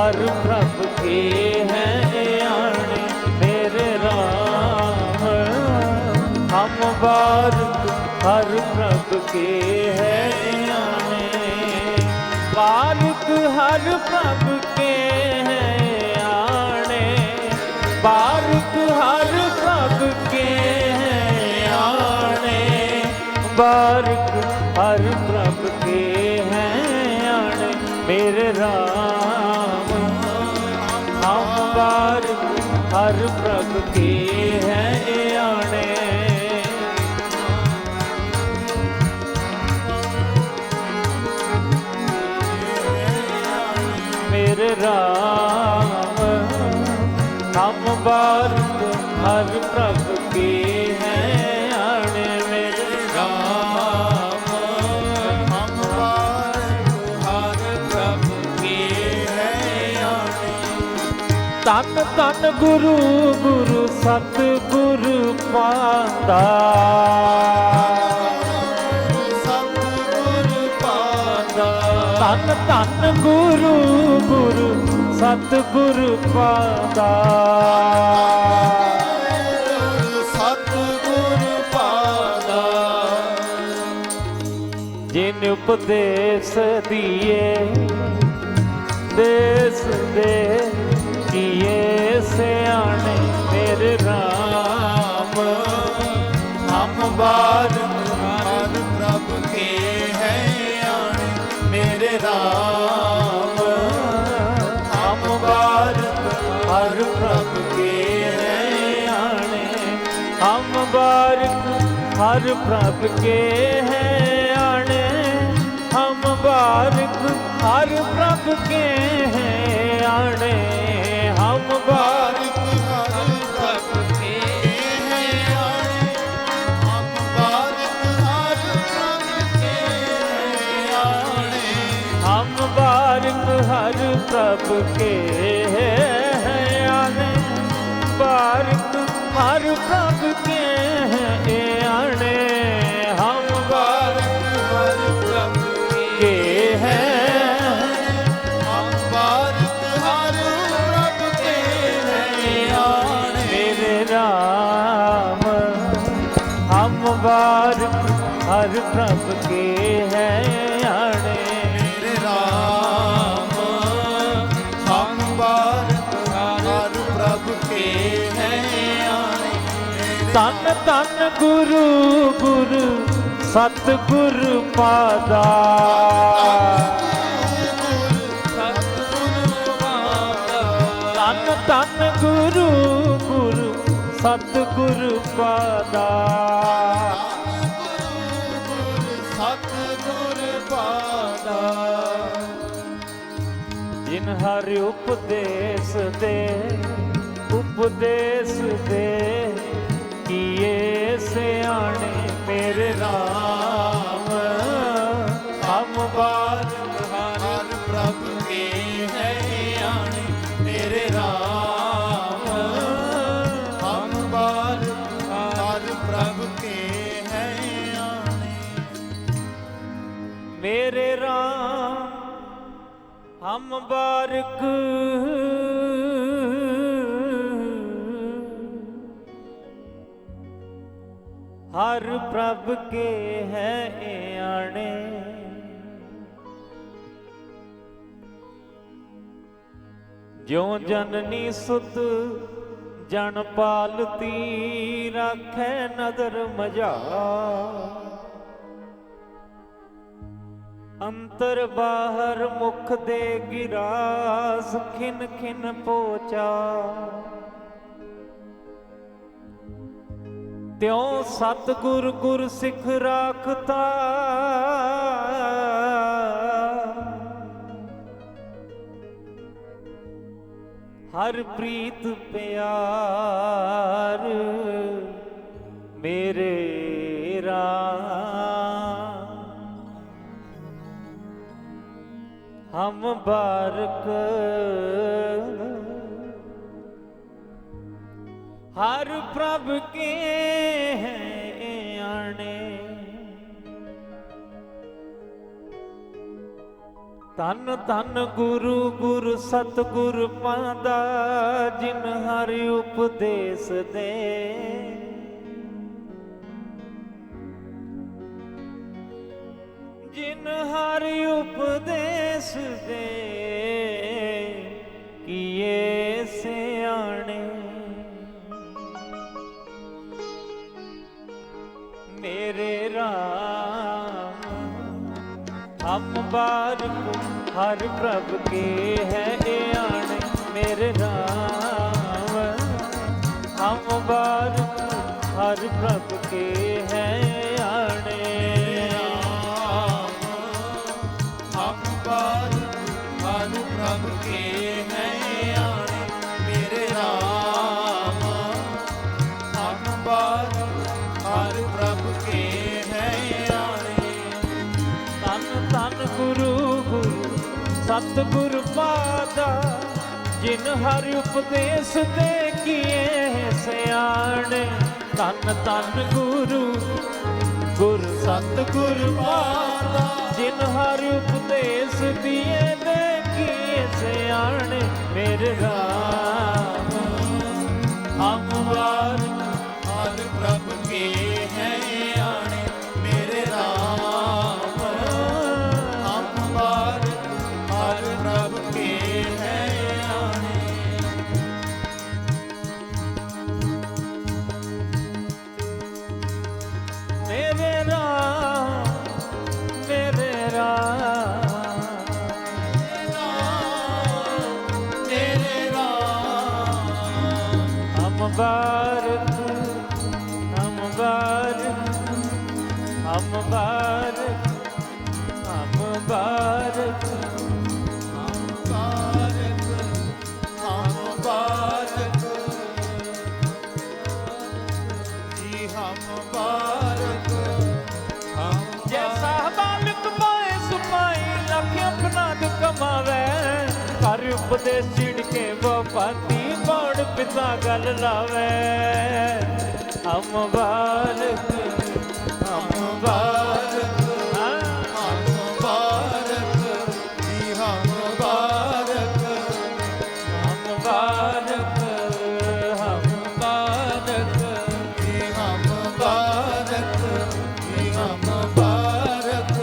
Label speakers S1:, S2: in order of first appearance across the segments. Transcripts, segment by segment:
S1: हर प्रभु के हैं आने मेरे राम। हम बारक हर प्रभु के हैं आने, बारक हर प्रभु के हैं आने, बारक हर प्रभु के हैं आने, बारक हर प्रभु के हैं आने मेरे राम। हम बारक हर प्रभु के हैं आने, मेरे राम। हम बारक हर प्रभु के हैं आने मेरे राम। हम बारक हर प्रभु के हैं आने। तन तन गुरु गुरु सतगुरु पांदा, सतगुरु पांदा। तन तन गुरु गुरु सतगुरु पांदा, सतगुरु पांदा। जिन उपदेश दिए देश दे किए सियाने मेरे राम। हम बारक हर प्रभु के हैं आने मेरे राम। हम बारक हर प्रभु के हैं आने, हम बारक हर प्रभु के हैं आने, हम बारक हर प्रभु के हैं आने, हम बारक हर प्रभु के हैं आने, हम बारक हर प्रभु के हैं आने, हम बारक हर प्रभु के हैं आने, बारक हर प्रभु के हैं आने, हम बारक हर प्रभु के हैं, हम बारक हर प्रभु के हैं आने मेरे राम। हम बारक हर प्रभु के हैं आने मेरे राम। हम बारक हर प्रभु के हैं आने। तन तन गुरु गुरु सतगुरु पादा, तन तन गुरु गुरु सतगुरु पादा, सतगुरु पादा। जिन हर उपदेश दे उपदेश दे किए सियाने मेरे राम। हम बारक हर प्रभु के हैं आने मेरे राम। हम बारक हर प्रभु के हैं आने मेरे राम। हम बारक हर प्रभु के हैं आने, ज्यों जननी सुत जन पालती राखै नदर मजा। अंतर बाहर मुख दे गिरास खिन खिन पोचा। त्यों सतगुर गुर सिख राखता, हर प्रीत प्यार मेरे राम। हम बारक हर प्रभु के हैं आने। ਧੰਨ ਧੰਨ ਗੁਰੂ ਗੁਰ ਸਤਿਗੁਰ ਪਾਂਦਾ, ਜਿਨ ਹਰਿ ਉਪਦੇਸ ਦੇ। ਜਿਨ ਹਰਿ ਉਪਦੇਸ ਦੇ, ਕੀਏ ਸਿਆਣੇ। मेरे राम हम बारक हर प्रभ के है आने। मेरे राम हम बारक हर प्रभ के है आने।
S2: हम बारक हर प्रभ के है आने। मेरे राम हम बारक हर प्रभ के है आने।
S1: तन तन गुरु गुरु सतगुर पादा, जिन हरि उपदेश दे किए सियाणे। तन तन गुरु गुर सतगुर पादा, जिन हरि उपदेश दिए दे किए सियाणे। मेरे राम हम बार
S2: हर प्रभ के है आने। मेरे राम हम बारक हर प्रभ के है आने।
S1: मेरे राम मेरे राम
S2: मेरे राम
S1: हम बारक हम बारक हम बारक हम बारक
S2: हम बारक हम बारक जी हम बारक हम
S1: जैसा बालक पाए सुपाई, लख अपना कमावे। कर उपदेश छिड़के वो पाती, बड़ पिता गल लावे। हम बालक हम बालक
S2: हम बारक जी हम बारक
S1: हम बालक हम बालक
S2: जी हम बारक जी हम बारक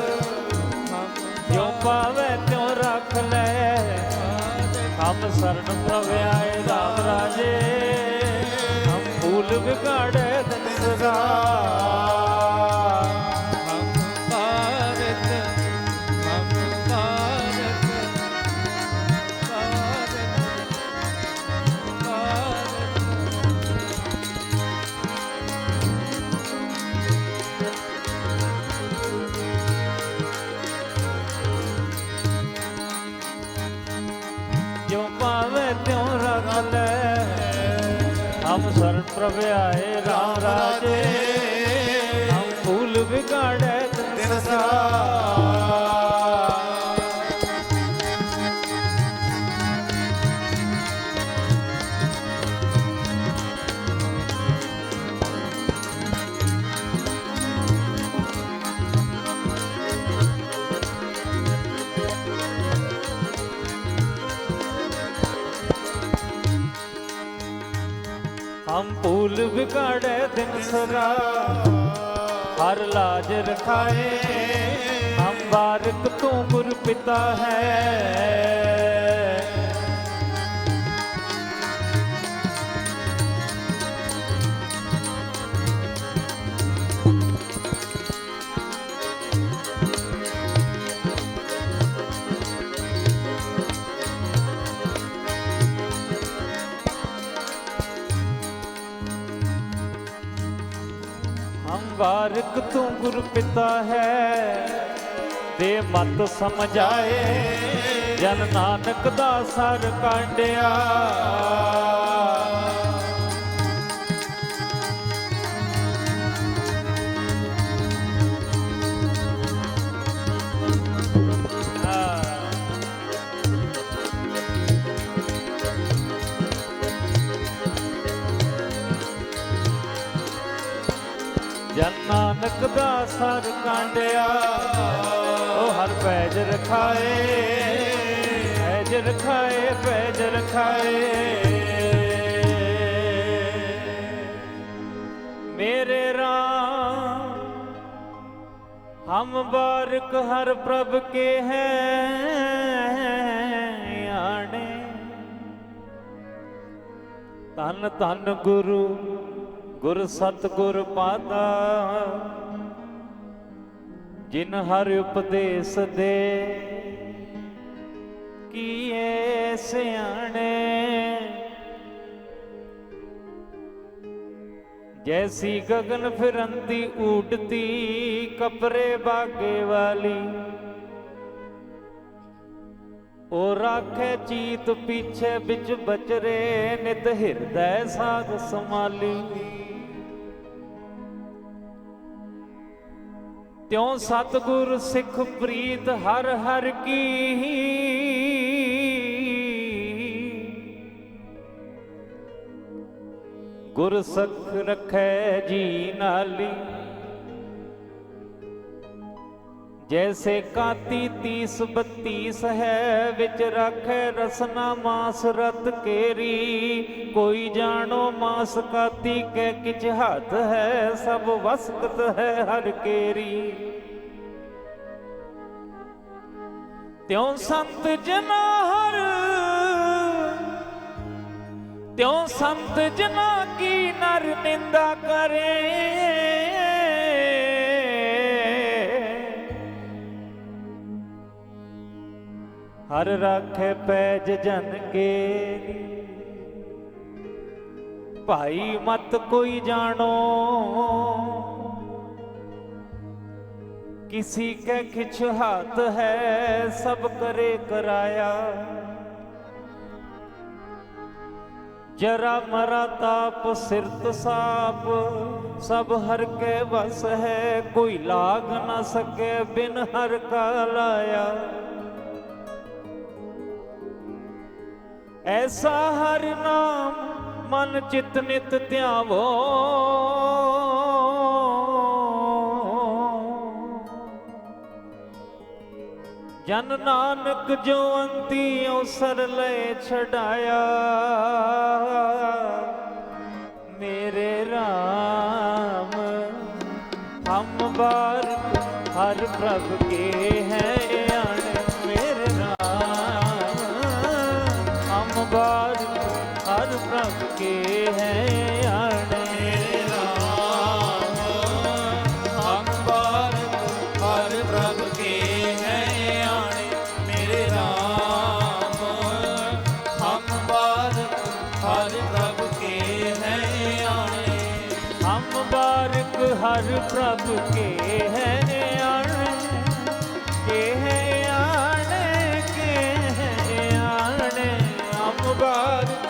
S1: जो पावे त्यों रख ले। हम शरण प्रभ आए राम राजे, हम भूल बिगाड़े दिन सदा।
S2: हम बारक हम बारक
S1: जो पावे त्यों रख ले। हम शरण प्रभ आए राम राजे, हम भूल बिगाड़े दिन सदा। हम भूल बिगाड़े दिन सदा, हर लाज रखाए। हम बारक तू गुर पिता है। हम बारक तू गुरु पिता है। दे मत समझाए, जन नानक दा सर कांडिया। ਜਨ ਨਾਨਕ ਦਾ ਸਰ ਕਾਂਡਿਆ। ओ हर पैज रखाए, पैज रखाए, पैज रखाए। मेरे राम हम बारक हर प्रभ के हैं आने। धन धन गुरु गुर सतगुर पादा, जिन हर उपदेश दे किए सियाणे। जैसी गगन फिरंती उड़ती कपरे बागे वाली, ओ राखे चीत पीछे बिच बचरे नित हृदय साध समाली। त्यों सतगुर सिख प्रीत हर हर की, गुर सख रखै जी नाली। जैसे काती 30-32 है विच रखै रसना मास रत केरी। कोई जानो मास काती के किच हाथ है, सब वसकत है हर केरी। त्यों संत जना हर, त्यों संत जना की नर निंदा करे। हर राखे पैज जन के, भाई मत कोई जानो किसी के खिच हाथ है, सब करे कराया। जरा मरा ताप सिरत साप, सब हर के बस है। कोई लाग न सके बिन हर का लाया। ऐसा हर नाम मन चित नित ध्यावो, जन नानक जो अंती अवसर ले छड़ाया। मेरे राम हम बार हर प्रभ के हैं आने। मेरे राम हम बार हर प्रभ के हैं आने।
S2: हम बार हर प्रभ के हैं आने। मेरे राम हम बार हर प्रभ के हैं आने।
S1: हम बारक हर प्रभ के हैं आने, के हैं आने, के हैं आने। हम बारक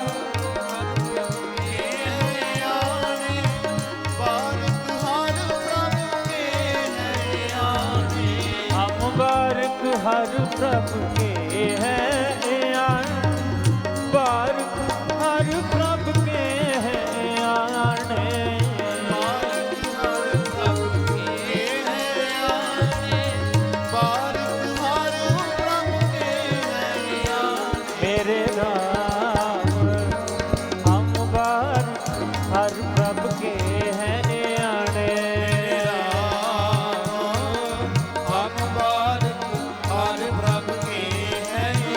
S1: बारक हर प्रभ के हैं आने। बारक हर प्रभ के हैं आने।
S2: बारक हर प्रभ के हैं आने। बारक हर प्रभ के हैं आने।
S1: मेरे राम हम बारक हर प्रभ के हैं आने। हम बारक हर प्रभ के आने।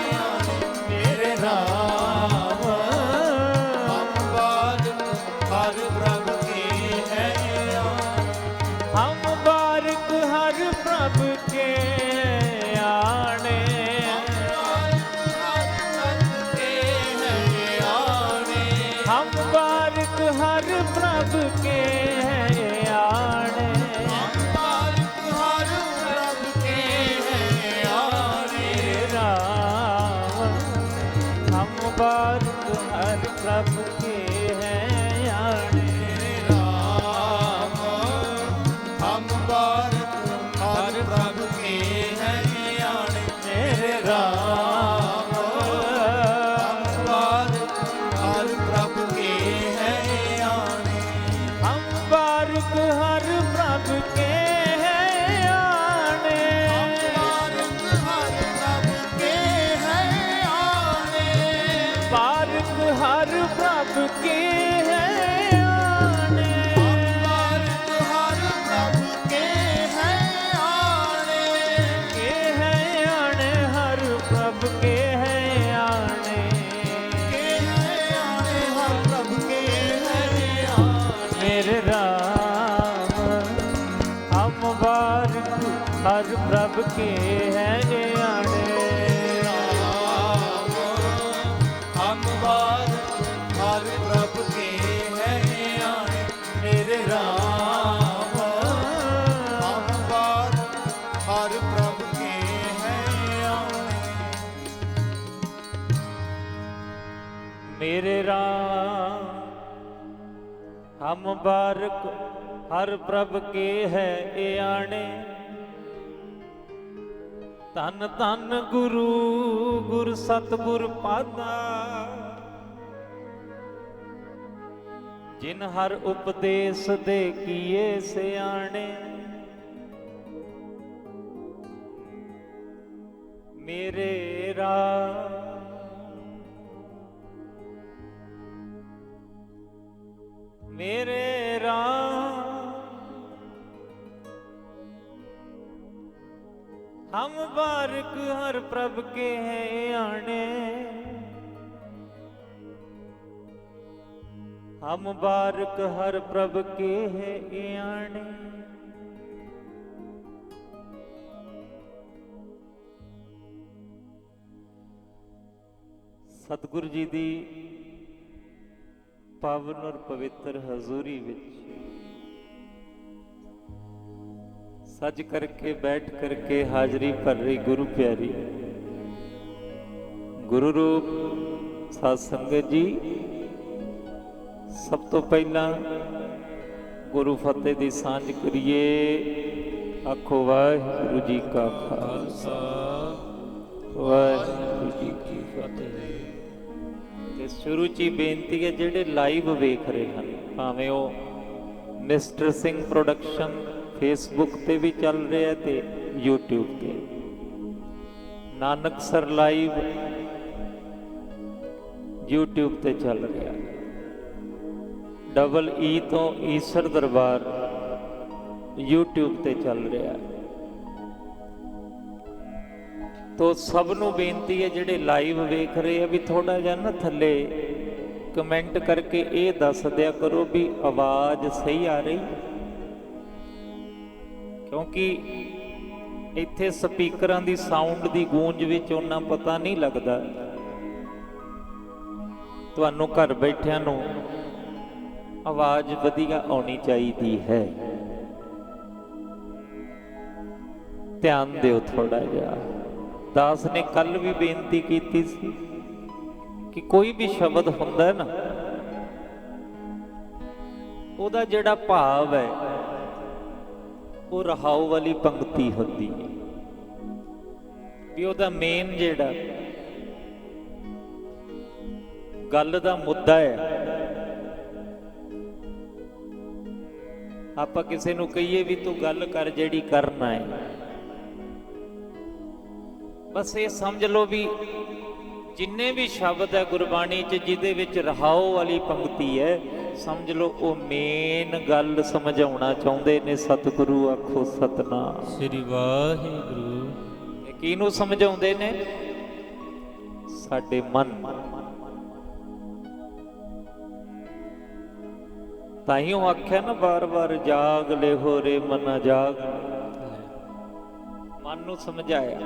S1: हम बारक हर प्रभ के आने। राम हम बारक हर प्रभ के हैं आने।
S2: हम बारक हर प्रभ के हैं आने। मेरे राम हम बारक हर प्रभ के हैं आने।
S1: हम बारक हर प्रभ के हैं आने। बारिक हर प्रभ के है आने।
S2: बारिक हर प्रभ के है आने।
S1: के है आने हर प्रभ के है आने।
S2: के है आने हर प्रभ के है आने।
S1: मेरे राम हम बारिक हर प्रभ के है आने।
S2: हम बारिक हर प्रभ के है आने। मेरे राम हम बारिक हर प्रभ के है आने।
S1: मेरे राम हम बारिक हर प्रभ के है आने। धन धन गुरु गुर सतगुर पादा। जिन हर उपदेश दे किए सियाणे। मेरे राम मेरे राम हम बारिक हर प्रभ के हैं आने। हम बारिक हर प्रभ के हैं आने। सतगुरु जी दी पावन और पवित्र हजूरी विच सज करके बैठ करके हाजरी भर रही गुरु प्यारी गुरु रूप साध संगत जी, सब तो पहला गुरु फतेह दी सांझ करिए। आखो वाहिगुरु जी का खालसा वाहिगुरु जी की फतेह। ते शुरू ची बेनती है जेडे लाइव वेख रहे हैं, भावें वो मिस्टर सिंह प्रोडक्शन फेसबुक ते भी चल रहा है ते यूट्यूब ते नानकसर लाइव यूट्यूब ते चल रहा है। डबल ई तो ईसर दरबार यूट्यूब ते चल रहा है। तो सबनों बेनती है जेडे लाइव वेख रहे हैं भी थोड़ा जा ना थले कमेंट करके ये दस दिया करो भी आवाज सही आ रही, क्योंकि इत्थे स्पीकरां दी साउंड दी गूंज विच उन्ना पता नहीं लगता। तुहानू घर बैठिਆਂ ਨੂੰ आवाज वधिया आनी चाहिए है। ध्यान दिओ थोड़ा जिहा। दास ने कल भी बेनती की सी कि कोई भी शब्द हुंदा है ना, उहदा जिहड़ा भाव है वो रहाऊ वाली पंक्ति होती है भी उहदा मेन जिहड़ा गल दा मुद्दा है। आपां किसी नूं कहिए भी तू गल कर जिहड़ी करना है, बस ये समझ लो भी जिन्ने भी शब्द है गुरबाणी च जिहदे विच रहाओ वाली पंक्ति है, समझ लो वो मेन गल समझाउणा चाहुंदे ने। सतगुरु आखो सतनाम
S2: श्री वाहिगुरु।
S1: किहनूं समझाउंदे ने? साडे मन। ताइयों आख्या ना बार बार जाग ले हो रे मना जाग। मन नूं समझाया,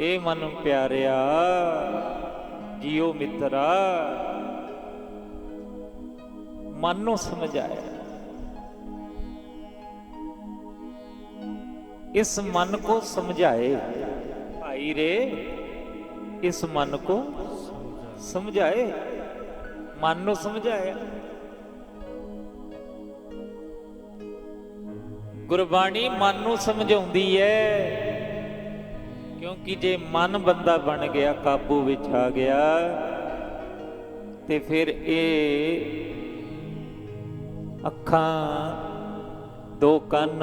S1: ए मन प्यारिया जियो मित्रा, मन नूं समझाया। इस मन को समझाए भाई रे, इस मन को समझाए, मन नूं समझाया। गुरबाणी मन नूं समझाउंदी है, क्योंकि जे मन बंदा बन गया, काबू विच आ गया, ते फिर ये अखां, दो कन,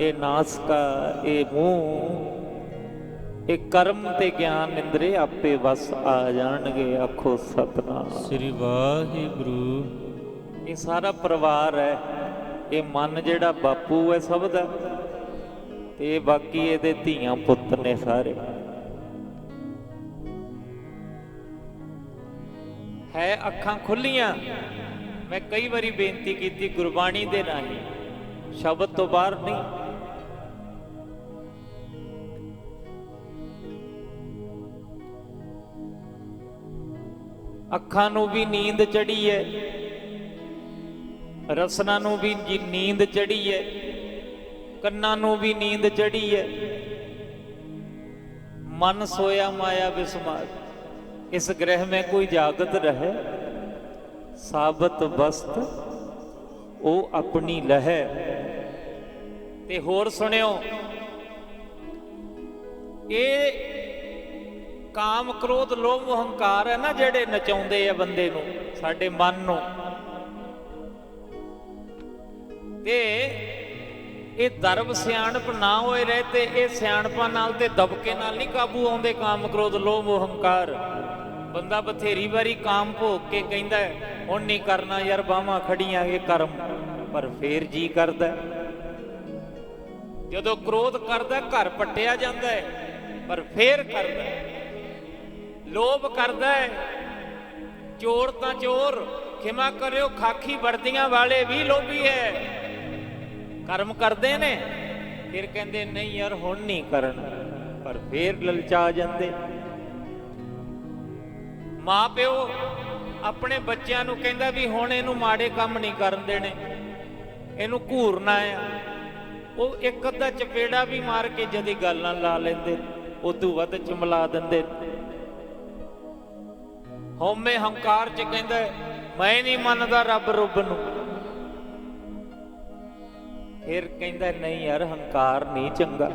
S1: ये नासका, ये मूँह, ਇਹ ਕਰਮ ਤੇ ਗਿਆਨ ਨਿੰਦਰੇ ਆਪੇ ਵਸ ਆ ਜਾਣਗੇ। ਆਖੋ ਸਤਨਾਮ
S2: ਸ੍ਰੀ ਵਾਹਿਗੁਰੂ।
S1: ਇਹ ਸਾਰਾ ਪਰਿਵਾਰ ਹੈ, ਇਹ ਮਨ ਜਿਹੜਾ ਬਾਪੂ ਹੈ ਸਭ ਦਾ, ਤੇ ਬਾਕੀ ਇਹਦੇ ਧੀਆਂ ਪੁੱਤ ਨੇ ਸਾਰੇ। ਹੈ ਅੱਖਾਂ ਖੁੱਲੀਆਂ। ਮੈਂ ਕਈ ਵਾਰੀ ਬੇਨਤੀ ਕੀਤੀ ਗੁਰਬਾਣੀ ਦੇ ਰਾਹੀਂ, ਸ਼ਬਦ ਤੋਂ ਬਾਹਰ ਨਹੀਂ। ਅੱਖਾਂ ਨੂੰ ਵੀ ਨੀਂਦ ਚੜੀ ਹੈ, ਰਸਨਾ ਨੂੰ ਵੀ ਨੀਂਦ ਚੜੀ ਹੈ, ਕੰਨਾਂ ਨੂੰ ਵੀ ਨੀਂਦ ਚੜੀ ਹੈ। मन सोया माया विस्मार, इस ग्रह में कोई जागत रहे। साबत वस्त ओ अपनी लहै। ते होर सुनियो, ये काम क्रोध लोभ अहंकार है ना जेड़े नचाउंदे आ बंदे नूं, साडे मन नूं, ते ਇਹ ਦਰਬ ਸਿਆਣਪ ਨਾ ਹੋਏ ਰਹੇ ਤੇ ਇਹ ਸਿਆਣਪਾਂ ਨਾਲ ਤੇ ਦਬਕੇ ਨਾਲ ਨਹੀਂ ਕਾਬੂ ਆਉਂਦੇ ਕਾਮ ਕ੍ਰੋਧ ਲੋਭ ਅਹੰਕਾਰ। ਬੰਦਾ ਬਥੇਰੀ ਵਾਰੀ ਕਾਮ ਭੋਗ ਕੇ ਕਹਿੰਦਾ ਹੁਣ ਨਹੀਂ ਕਰਨਾ ਯਾਰ, ਬਾਹਾਂ ਖੜੀਆਂ ਇਹ ਕਰਮ, ਪਰ ਫੇਰ ਜੀ ਕਰਦਾ। ਜਦੋਂ ਕ੍ਰੋਧ ਕਰਦਾ ਘਰ ਪੱਟਿਆ ਜਾਂਦਾ ਹੈ, ਪਰ ਫੇਰ ਕਰਦਾ। ਲੋਭ ਕਰਦਾ ਹੈ, ਚੋਰ ਤਾਂ ਚੋਰ, ਖਿਮਾ ਕਰਿਓ ਖਾਕੀ ਵਰਦੀਆਂ ਵਾਲੇ ਵੀ ਲੋਭੀ ਹੈ। ਕਰਮ ਕਰਦੇ ਨੇ ਫਿਰ ਕਹਿੰਦੇ ਨਹੀਂ ਯਾਰ ਹੁਣ ਨਹੀਂ ਕਰਨਾ, ਪਰ ਫੇਰ ਲਲਚਾ ਜਾਂਦੇ। ਮਾਂ ਪਿਓ ਆਪਣੇ ਬੱਚਿਆਂ ਨੂੰ ਕਹਿੰਦਾ ਵੀ ਹੁਣ ਇਹਨੂੰ ਮਾੜੇ ਕੰਮ ਨਹੀਂ ਕਰਨ ਦੇਣੇ, ਇਹਨੂੰ ਘੂਰਨਾ ਆ। ਉਹ ਇੱਕ ਅੱਧਾ ਚਪੇੜਾ ਵੀ ਮਾਰ ਕੇ ਜਦੀ ਗੱਲਾਂ ਲਾ ਲੈਂਦੇ, ਉਦੋਂ ਵੱਧ ਚਮਲਾ ਦਿੰਦੇ। ਹਉਮੈ ਹੰਕਾਰ ਚ ਕਹਿੰਦਾ ਮੈਂ ਨਹੀਂ ਮੰਨਦਾ ਰੱਬ ਰੁੱਬ ਨੂੰ, ਫਿਰ ਕਹਿੰਦਾ ਨਹੀਂ ਯਾਰ ਹੰਕਾਰ ਨਹੀਂ ਚੰਗਾ।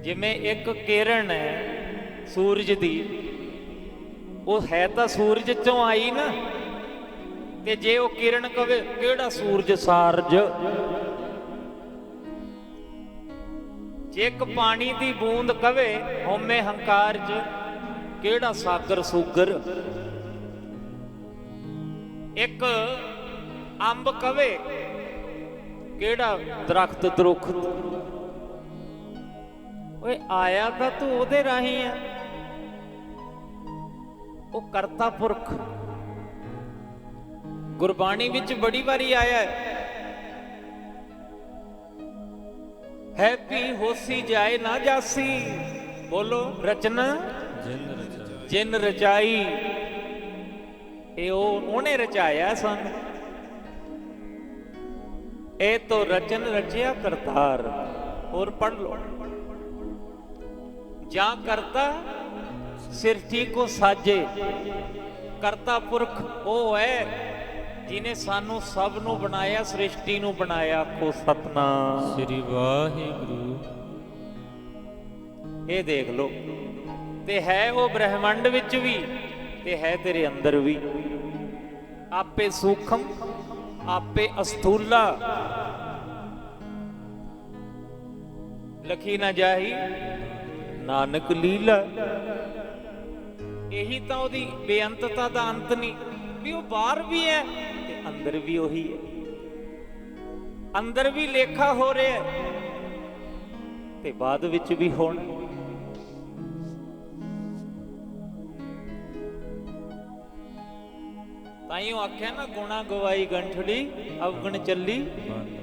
S1: ਜਿਵੇਂ ਇੱਕ ਕਿਰਨ ਹੈ ਸੂਰਜ ਦੀ, ਉਹ ਹੈ ਤਾਂ ਸੂਰਜ ਚੋਂ ਆਈ ਨਾ, ਤੇ ਜੇ ਉਹ ਕਿਰਨ ਕਵੇ ਕਿਹੜਾ ਸੂਰਜ ਸਾਰਜ, ਜੇ ਇੱਕ ਪਾਣੀ ਦੀ ਬੂੰਦ ਕਵੇ ਹਉਮੈ ਹੰਕਾਰ ਚ ਕਿਹੜਾ ਸਾਗਰ ਸੂਗਰ, ਇੱਕ ਅੰਬ ਕਵੇ ਕਿਹੜਾ ਦਰਖਤ ਦਰੁੱਖਤ। ਓਏ ਆਇਆ ਤਾਂ ਤੂੰ ਉਹਦੇ ਰਾਹੀਂ ਆ, ਉਹ ਕਰਤਾ ਪੁਰਖ। ਗੁਰਬਾਣੀ ਵਿੱਚ ਬੜੀ ਵਾਰੀ ਆਇਆ ਹੈ ਵੀ ਹੋਸੀ ਜਾਏ ਨਾ ਜਾਸੀ, ਬੋਲੋ ਰਚਨਾ ਜਿਨ ਰਚਾਈ। ਇਹ ਉਹਨੇ ਰਚਾਇਆ ਸਾਨੂੰ, ਇਹ ਤੋਂ ਰਚਨ ਰਚਿਆ ਕਰਤਾਰ। ਹੋਰ ਪढ़ लो, ਜਾਂ ਕਰਤਾ ਸਿਰਠੀ ਕੋ ਸਾਜੇ। ਕਰਤਾ ਪੁਰਖ ਉਹ ਹੈ ਜਿਹਨੇ ਸਾਨੂੰ ਸਭ ਨੂੰ ਬਣਾਇਆ, ਸ੍ਰਿਸ਼ਟੀ ਨੂੰ ਬਣਾਇਆ। ਆਖੋ ਸਤਨਾਮ
S2: ਸ੍ਰੀ ਵਾਹਿਗੁਰੂ।
S1: ਇਹ ਦੇਖ ਲੋ, ਤੇ ਹੈ ਉਹ ਬ੍ਰਹਿਮੰਡ ਵਿੱਚ ਵੀ ਤੇ ਹੈ ਤੇਰੇ ਅੰਦਰ ਵੀ। ਆਪੇ ਸੂਖਮ ਆਪੇ ਅਸਥੂਲਾ, ਲਖੀ ਨਾ ਜਾਹੀ ਨਾਨਕ ਲੀਲਾ। ਇਹੀ ਤਾਂ ਉਹਦੀ ਬੇਅੰਤਤਾ ਦਾ ਅੰਤ ਨਹੀਂ, ਵੀ ਉਹ ਬਾਹਰ ਵੀ ਹੈ ਤੇ ਅੰਦਰ ਵੀ ਉਹੀ ਹੈ। ਅੰਦਰ ਵੀ ਲੇਖਾ ਹੋ ਰਿਹਾ ਤੇ ਬਾਅਦ ਵਿੱਚ ਵੀ ਹੋਣਾ। ਤਾਈਓ ਆਖਿਆ ਨਾ ਗੁਣਾ ਗਵਾਈ ਗੰਠੜੀ ਅਵਗਣ ਚੱਲੀ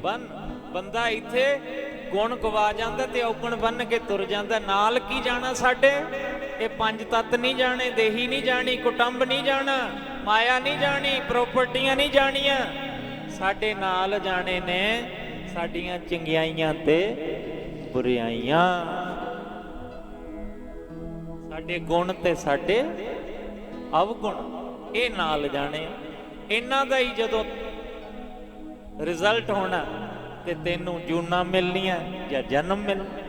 S1: ਬੰਨ। ਬੰਦਾ ਇੱਥੇ ਗੁਣ ਗਵਾ ਜਾਂਦਾ ਤੇ ਔਗਣ ਬੰਨ ਕੇ ਤੁਰ ਜਾਂਦਾ। ਨਾਲ ਕੀ ਜਾਣਾ ਸਾਡੇ? ਇਹ ਪੰਜ ਤੱਤ ਨਹੀਂ ਜਾਣੇ, ਦੇਹੀ ਨਹੀਂ ਜਾਣੀ, ਕੁਟੰਬ ਨਹੀਂ ਜਾਣਾ, ਮਾਇਆ ਨਹੀਂ ਜਾਣੀ, ਪ੍ਰਾਪਰਟੀਆਂ ਨਹੀਂ ਜਾਣੀਆਂ। ਸਾਡੇ ਨਾਲ ਜਾਣੇ ਨੇ ਸਾਡੀਆਂ ਚੰਗਿਆਈਆਂ ਤੇ ਬੁਰਾਈਆਂ, ਸਾਡੇ ਗੁਣ ਤੇ ਸਾਡੇ ਅਵਗੁਣ, ਇਹ ਨਾਲ ਜਾਣੇ। ਇਹਨਾਂ ਦਾ ਹੀ ਜਦੋਂ ਰਿਜ਼ਲਟ ਹੋਣਾ ਤੇ ਤੈਨੂੰ ਜੂਨਾਂ ਮਿਲਣੀਆਂ ਜਾਂ ਜਨਮ ਮਿਲਣਾ।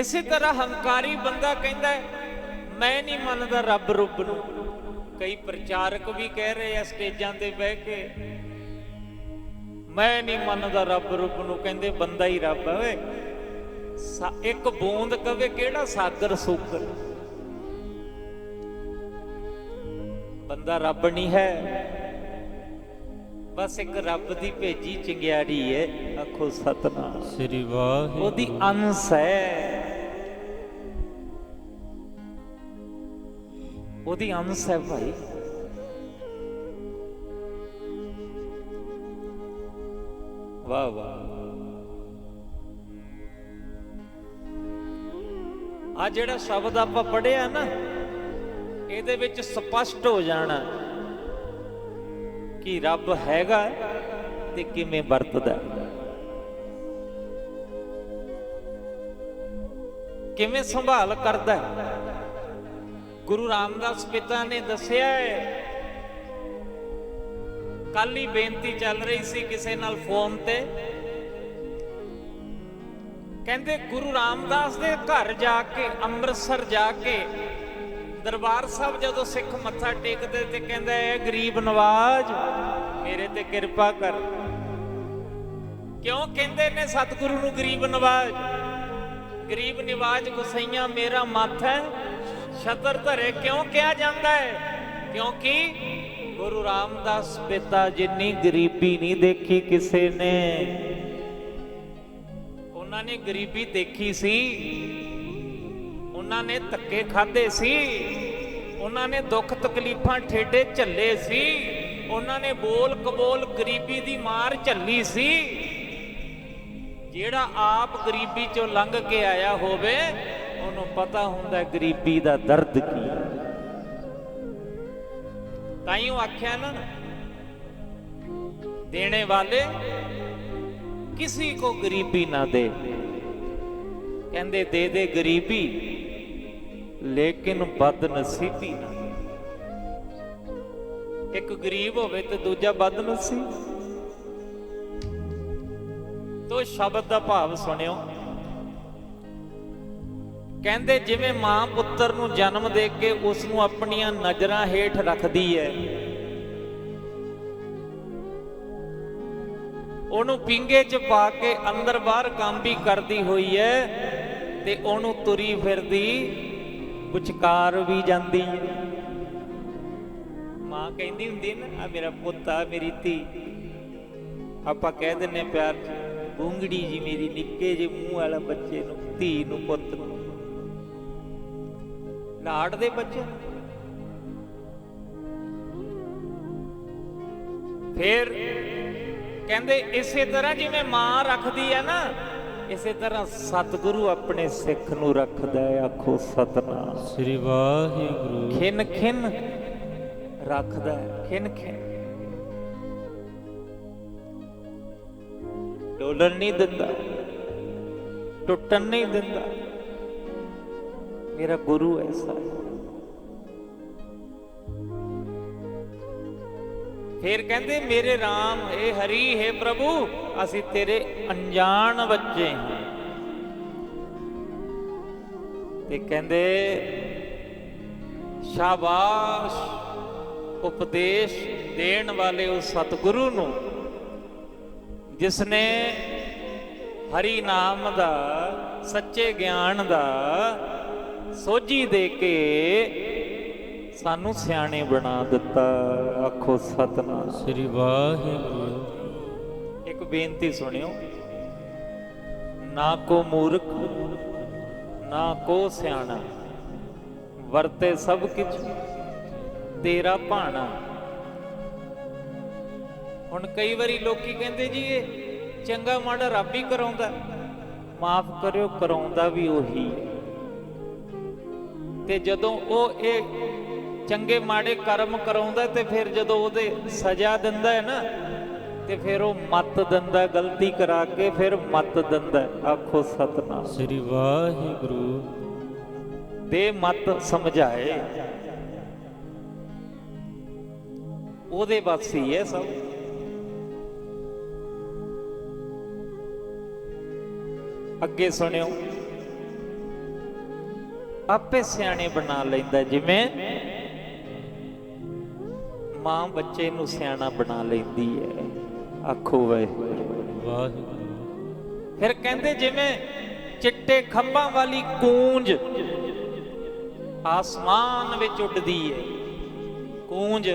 S1: ਇਸੇ ਤਰ੍ਹਾਂ ਹੰਕਾਰੀ ਬੰਦਾ ਕਹਿੰਦਾ ਮੈਂ ਨਹੀਂ ਮੰਨਦਾ ਰੱਬ ਰੁੱਬ ਨੂੰ, ਕਈ ਪ੍ਰਚਾਰਕ ਵੀ ਕਹਿ ਰਹੇ ਆ ਸਟੇਜਾਂ ਤੇ ਬਹਿ ਕੇ, ਮੈਂ ਨਹੀਂ ਮੰਨਦਾ ਰੱਬ ਰੂਪ ਨੂੰ, ਕਹਿੰਦੇ ਬੰਦਾ ਹੀ ਰੱਬ ਹੈ ਓਏ। ਇੱਕ ਬੂੰਦ ਕਵੇ ਕਿਹੜਾ ਸਾਗਰ ਸੂਗਰ, ਬੰਦਾ ਰੱਬ ਨਹੀਂ ਹੈ, ਬਸ ਇੱਕ ਰੱਬ ਦੀ ਭੇਜੀ ਚਿੰਗਿਆੜੀ ਹੈ। ਆਖੋ ਸਤਨਾਮ
S3: ਸ੍ਰੀ ਵਾਹਿਗੁਰੂ।
S1: ਉਹਦੀ ਅੰਸ਼ ਹੈ, ਉਹਦੀ ਅੰਸ਼ ਹੈ ਭਾਈ। ਵਾਹ ਵਾਹ। ਆ ਜਿਹੜਾ ਸ਼ਬਦ ਆਪਾਂ ਪੜ੍ਹਿਆ ਨਾ, ਇਹਦੇ ਵਿੱਚ ਸਪਸ਼ਟ ਹੋ ਜਾਣਾ ਕਿ ਰੱਬ ਹੈਗਾ ਤੇ ਕਿਵੇਂ ਵਰਤਦਾ, ਕਿਵੇਂ ਸੰਭਾਲ ਕਰਦਾ। ਗੁਰੂ ਰਾਮਦਾਸ ਪਿਤਾ ਨੇ ਦੱਸਿਆ ਹੈ, ਕੱਲ ਹੀ ਬੇਨਤੀ ਚੱਲ ਰਹੀ ਸੀ ਕਿਸੇ ਨਾਲ ਫੋਨ ਤੇ, ਕਹਿੰਦੇ ਗੁਰੂ ਰਾਮਦਾਸ ਦੇ ਘਰ ਜਾ ਕੇ, ਅੰਮ੍ਰਿਤਸਰ ਜਾ ਕੇ ਦਰਬਾਰ ਸਾਹਿਬ ਜਦੋਂ ਸਿੱਖ ਮੱਥਾ ਟੇਕਦੇ ਤੇ ਕਹਿੰਦਾ ਐ ਗਰੀਬ ਨਵਾਜ ਮੇਰੇ ਤੇ ਕਿਰਪਾ ਕਰ। ਕਿਉਂ ਕਹਿੰਦੇ ਨੇ ਸਤਿਗੁਰੂ ਨੂੰ ਗਰੀਬ ਨਵਾਜ? ਗਰੀਬ ਨਿਵਾਜ ਗੁਸਈਆਂ ਮੇਰਾ ਮੱਥ ਹੈ ਛਤਰ ਧਰੇ, ਕਿਉਂ ਕਿਹਾ ਜਾਂਦਾ ਹੈ? ਕਿਉਂਕਿ ਗੁਰੂ ਰਾਮਦਾਸ ਪਿਤਾ ਜਿੰਨੀ ਗਰੀਬੀ ਨਹੀਂ ਦੇਖੀ ਕਿਸੇ ਨੇ। ਉਹਨਾਂ ਨੇ ਗਰੀਬੀ ਦੇਖੀ ਸੀ, ਉਹਨਾਂ ਨੇ ਧੱਕੇ ਖਾਦੇ ਸੀ, ਉਹਨਾਂ ਨੇ ਦੁੱਖ ਤਕਲੀਫਾਂ ਠੇਡੇ ਝੱਲੇ ਸੀ, ਉਹਨਾਂ ਨੇ ਬੋਲ ਕਬੋਲ ਗਰੀਬੀ ਦੀ ਮਾਰ ਝੱਲੀ ਸੀ। ਜਿਹੜਾ ਆਪ ਗਰੀਬੀ ਚੋਂ ਲੰਘ ਕੇ ਆਇਆ ਹੋਵੇ ਉਹਨੂੰ ਪਤਾ ਹੁੰਦਾ ਗਰੀਬੀ ਦਾ ਦਰਦ ਕੀ। ਤਾਈਓ ਆਖਿਆ ਨਾ, ਦੇਣੇ ਵਾਲੇ किसी को गरीबी ना दे, कहंदे दे दे गरीबी लेकिन बदनसीबी ना। एक गरीब होवे ते दूजा बदनसीब। तो शब्द दा भाव सुनियो, कहंदे जिवें मां पुत्तर नूं जन्म दे के उस नूं अपणियां नज़रां हेठ रखदी है, ਉਹਨੂੰ ਪਿੰਗੇ 'ਚ ਪਾ ਕੇ ਅੰਦਰ ਬਾਹਰ ਕੰਮ ਵੀ ਕਰਦੀ ਹੋਈ ਹੈ ਤੇ ਉਹਨੂੰ ਤੁਰੀ ਫਿਰਦੀ ਪੁਚਕਾਰ ਵੀ ਜਾਂਦੀ ਹੈ। ਮਾਂ ਕਹਿੰਦੀ ਹੁੰਦੀ ਨਾ, ਆ ਮੇਰਾ ਪੁੱਤ ਆ ਮੇਰੀ ਧੀ, ਆਪਾਂ ਕਹਿ ਦਿੰਨੇ ਪਿਆਰ ਗੂੰਗੜੀ ਜੀ ਮੇਰੀ, ਨਿੱਕੇ ਜਿਹੇ ਮੂੰਹ ਵਾਲਾ ਬੱਚੇ ਨੂੰ, ਧੀ ਨੂੰ, ਪੁੱਤ ਨੂੰ ਲਾਡ ਦੇ ਬੱਚੇ। ਫਿਰ ਕਹਿੰਦੇ ਇਸੇ ਤਰ੍ਹਾਂ ਜਿਵੇਂ ਮਾਂ ਰੱਖਦੀ ਹੈ ਨਾ, ਇਸੇ ਤਰ੍ਹਾਂ ਸਤਿਗੁਰੂ ਆਪਣੇ ਸਿੱਖ ਨੂੰ ਰੱਖਦਾ ਹੈ। ਆਖੋ ਸਤਨਾਮ
S3: ਸ੍ਰੀ ਵਾਹਿਗੁਰੂ।
S1: ਖਿਨ ਖਿਨ ਰੱਖਦਾ ਹੈ, ਖਿਨ ਖਿਨ, ਡੋਲਣ ਨਹੀਂ ਦਿੰਦਾ, ਟੁੱਟਣ ਨਹੀਂ ਦਿੰਦਾ। ਮੇਰਾ ਗੁਰੂ ਐਸਾ ਹੈ। फिर कहते मेरे राम हे हरि हे प्रभु असी तेरे अनजान बच्चे हैं। ते कहते शाबाश उपदेश देण वाले उस सतगुरु नूं जिसने हरि नाम दा सच्चे ज्ञान दा सोझी दे के सानू सियाणे बना दिता। आखो सतनाम
S3: श्री वाहिगुरू।
S1: एक बेनती सुनियो, ना को मूर्ख ना को सियाणा, वरते सब किछ तेरा भाणा। हुण कई वारी लोकी कहंदे जी ये चंगा माड़ा रब ही कराउंदा, माफ करियो कराउंदा भी ओही ते जदों ओ ये चंगे माड़े कर्म कराउंदा ते फिर जदों ओदे सजा दिंदा है ना ते फिर वो मत दिंदा, गलती करा के फिर मत दिंदा। आखो सतनाम
S3: श्री वाहिगुरू।
S1: दे मत समझाए ओदे बस ही है सब। अगे सुनियो, आपे सियाणे बना लैंदा। जिवें ਮਾਂ ਬੱਚੇ ਨੂੰ ਸਿਆਣਾ ਬਣਾ ਲੈਂਦੀ ਹੈ। ਆਖੋ ਵਾਹਿਗੁਰੂ।
S3: ਵਾਹਿਗੁਰੂ।
S1: ਫਿਰ ਕਹਿੰਦੇ ਜਿਵੇਂ ਚਿੱਟੇ ਖੰਭਾਂ ਵਾਲੀ ਕੂੰਜ ਆਸਮਾਨ ਵਿੱਚ ਉੱਡਦੀ ਹੈ, ਕੂੰਜ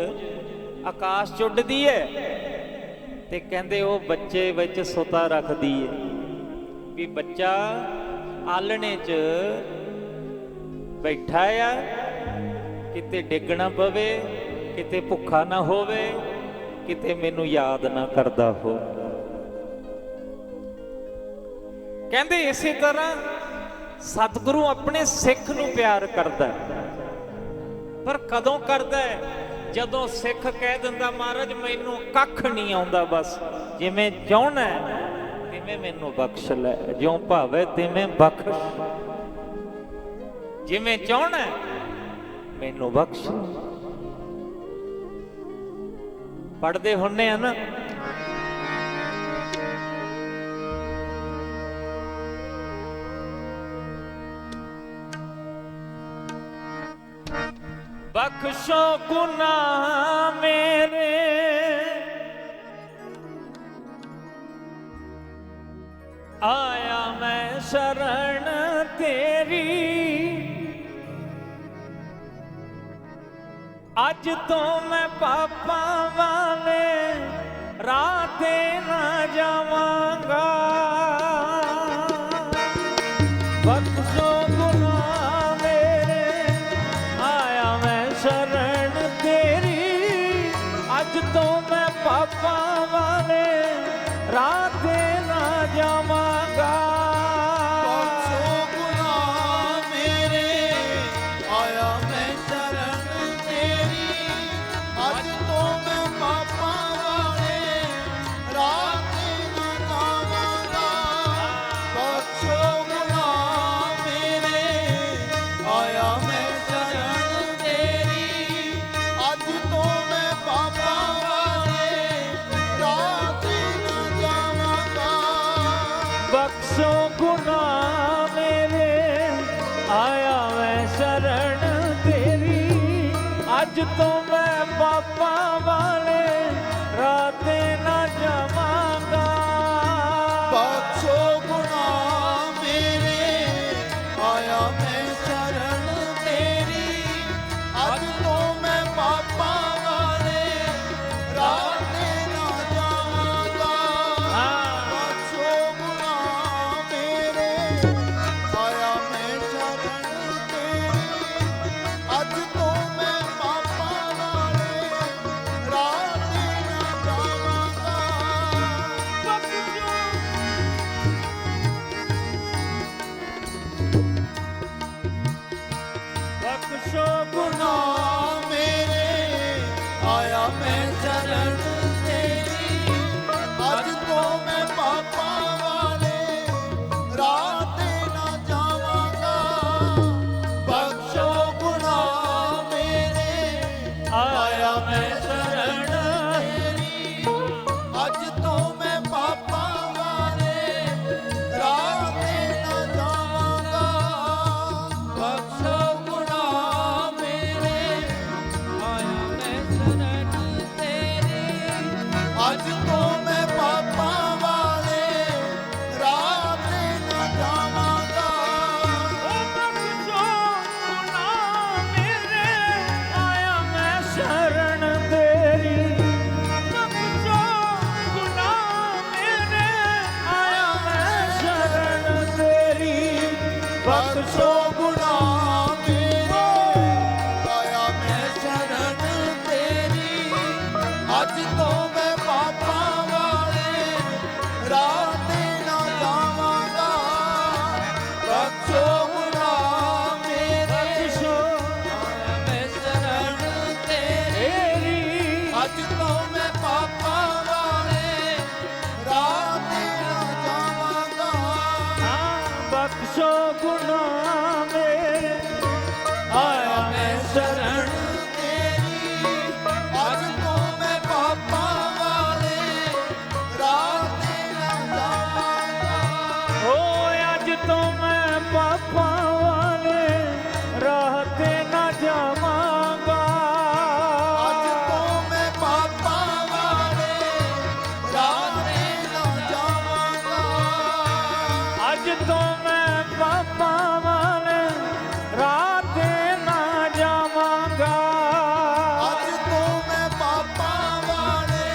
S1: ਆਕਾਸ਼ 'ਚ ਉੱਡਦੀ ਹੈ, ਤੇ ਕਹਿੰਦੇ ਉਹ ਬੱਚੇ ਵਿੱਚ ਸੁਤਾ ਰੱਖਦੀ ਹੈ ਵੀ ਬੱਚਾ ਆਲਣੇ 'ਚ ਬੈਠਾ ਆ, ਕਿਤੇ ਡਿੱਗ ਨਾ ਪਵੇ, ਕਿਤੇ ਭੁੱਖਾ ਨਾ ਹੋਵੇ, ਕਿਤੇ ਮੈਨੂੰ ਯਾਦ ਨਾ ਕਰਦਾ ਹੋ। ਕਹਿੰਦੇ ਇਸੇ ਤਰ੍ਹਾਂ ਸਤਿਗੁਰੂ ਆਪਣੇ ਸਿੱਖ ਨੂੰ ਪਿਆਰ ਕਰਦਾ ਹੈ। ਪਰ ਕਦੋਂ ਕਰਦਾ ਹੈ? ਜਦੋਂ ਸਿੱਖ ਕਹਿ ਦਿੰਦਾ ਮਹਾਰਾਜ ਮੈਨੂੰ ਕੱਖ ਨਹੀਂ ਆਉਂਦਾ, ਬਸ ਜਿਵੇਂ ਚਾਹੁੰਦਾ ਤਿਵੇਂ ਮੈਨੂੰ ਬਖਸ਼ ਲੈ, ਜਿਉਂ ਭਾਵੇਂ ਤਿਵੇਂ ਬਖਸ਼, ਜਿਵੇਂ ਚਾਹੁੰਦਾ ਮੈਨੂੰ ਬਖਸ਼। ਪੜ੍ਹਦੇ ਹੁੰਨੇ ਆ ਨਾ, ਬਖਸ਼ੋ ਗੁਨਾਹ ਮੇਰੇ, ਆਇਆ ਮੈਂ ਸ਼ਰਨ ਤੇਰੀ, ਅੱਜ ਤੋਂ ਮੈਂ ਪਾਪਾਂ ਵਾਲੇ ਰਾਹ ਤੇ ਨਾ ਜਾਵਾਂਗਾ। ਬਖਸ਼ੋ ਗੁਨਾਹ ਮੇਰੇ, ਆਇਆ ਮੈਂ ਸ਼ਰਨ ਤੇਰੀ, ਅੱਜ ਤੋਂ ਮੈਂ ਪਾਪਾਂ ਵਾਲੇ ਰਾਹ ਤੇ ਨਾ ਜਾਵਾਂਗਾ।
S2: ਬਖਸ਼ੋ ਗੁਨਾਹ ਮੇਰੇ, ਆਇਆ ਮੈਂ ਸ਼ਰਨ ਤੇਰੀ, ਅੱਜ ਤੋਂ ਮੈਂ ਪਾਪਾਂ ਵਾਲੇ ਰਾਹ ਤੇ ਨਾ ਜਾਵਾਂਗਾ। ਬਖਸ਼ੋ ਗੁਨਾਹ ਮੇਰੇ, ਆਇਆ ਮੈਂ ਸ਼ਰਨ ਤੇਰੀ, ਅੱਜ ਤੋਂ ਮੈਂ ਪਾਪਾਂ ਵਾਲੇ ਰਾਹ ਤੇ ਨਾ ਜਾਵਾਂਗਾ।
S1: ਬਖਸ਼ੋ ਗੁਨਾਹ ਮੇਰੇ, ਆਇਆ ਮੈਂ ਸ਼ਰਨ ਤੇਰੀ, ਅੱਜ ਤੋਂ ਮੈਂ ਪਾਪਾਂ ਵਾਲੇ ਰਾਹ ਤੇ ਨਾ ਜਾਵਾਂਗਾ।
S2: ਬਖਸ਼ੋ ਗੁਨਾਹ ਮੇਰੇ, ਆਇਆ ਮੈਂ ਸ਼ਰਨ ਤੇਰੀ, ਅੱਜ ਤੋਂ ਮੈਂ ਪਾਪਾਂ ਵਾਲੇ ਰਾਹ ਤੇ ਨਾ ਜਾਵਾਂਗਾ। ਬਖਸ਼ੋ ਗੁਨਾਹ ਮੇਰੇ, ਆਇਆ ਮੈਂ ਸ਼ਰਨ ਤੇਰੀ, ਅੱਜ ਤੋਂ ਮੈਂ ਪਾਪਾਂ ਵਾਲੇ ਰਾਹ ਤੇ ਨਾ ਜਾਵਾਂਗਾ।
S1: ਬਖਸ਼ੋ
S2: ਗੁਨਾਹ ਮੇਰੇ, ਆਇਆ ਮੈਂ ਸ਼ਰਨ ਤੇਰੀ, ਅੱਜ ਤੋਂ ਮੈਂ ਪਾਪਾਂ ਵਾਲੇ ਰਾਹ ਤੇ ਨਾ ਜਾਵਾਂਗਾ। ਬਖਸ਼ੋ ਗੁਨਾਹ ਮੇਰੇ, ਆਇਆ ਮੈਂ ਸ਼ਰਨ ਤੇਰੀ, ਅੱਜ ਤੋਂ ਮੈਂ ਪਾਪਾਂ ਵਾਲੇ ਰਾਹ ਤੇ ਨਾ ਜਾਵਾਂਗਾ। ਬਖਸ਼ੋ ਗੁਨਾਹ ਮੇਰੇ, ਆਇਆ ਮੈਂ ਸ਼ਰਨ ਤੇਰੀ, ਅੱਜ ਤੋਂ ਮੈਂ ਪਾਪਾਂ ਵਾਲੇ ਰਾਹ ਤੇ ਨਾ ਜਾਵਾਂਗਾ।
S1: ਬਖਸ਼ੋ ਗੁਨਾਹ ਮੇਰੇ, ਆਇਆ ਮੈਂ ਸ਼ਰਨ ਤੇਰੀ, ਬਖਸ਼ੋ ਗੁਨਾਹ ਮੇਰੇ, ਆਇਆ ਮੈਂ ਸ਼ਰਨ ਤੇਰੀ,
S2: ਬਖਸ਼ੋ ਗੁਨਾਹ ਮੇਰੇ, ਆਇਆ ਮੈਂ ਸ਼ਰਨ ਤੇਰੀ, ਅੱਜ ਤੋਂ ਮੈਂ ਪਾਪਾਂ ਵਾਲੇ ਰਾਹ ਤੇ ਨਾ ਜਾਵਾਂਗਾ। ਬਖਸ਼ੋ ਗੁਨਾਹ ਮੇਰੇ,
S1: ਬਖਸ਼ੋ
S2: ਆਇਆ ਮੈਂ ਸ਼ਰਨ ਤੇਰੀ, ਅੱਜ ਤੋਂ ਮੈਂ ਪਾਪਾਂ ਵਾਲੇ ਰਾਹ ਤੇ ਨਾ ਜਾਵਾਂਗਾ।
S1: ਬਖਸ਼ੋ ਗੁਨਾਹ ਤੋਂ ਮੈਂ ਪਾਪਾਂ ਵਾਲੇ ਰਾਹ ਤੇ ਨਾ ਜਾਵਾਂਗਾ।
S2: ਅੱਜ ਤੋਂ ਮੈਂ ਪਾਪਾਂ ਵਾਲੇ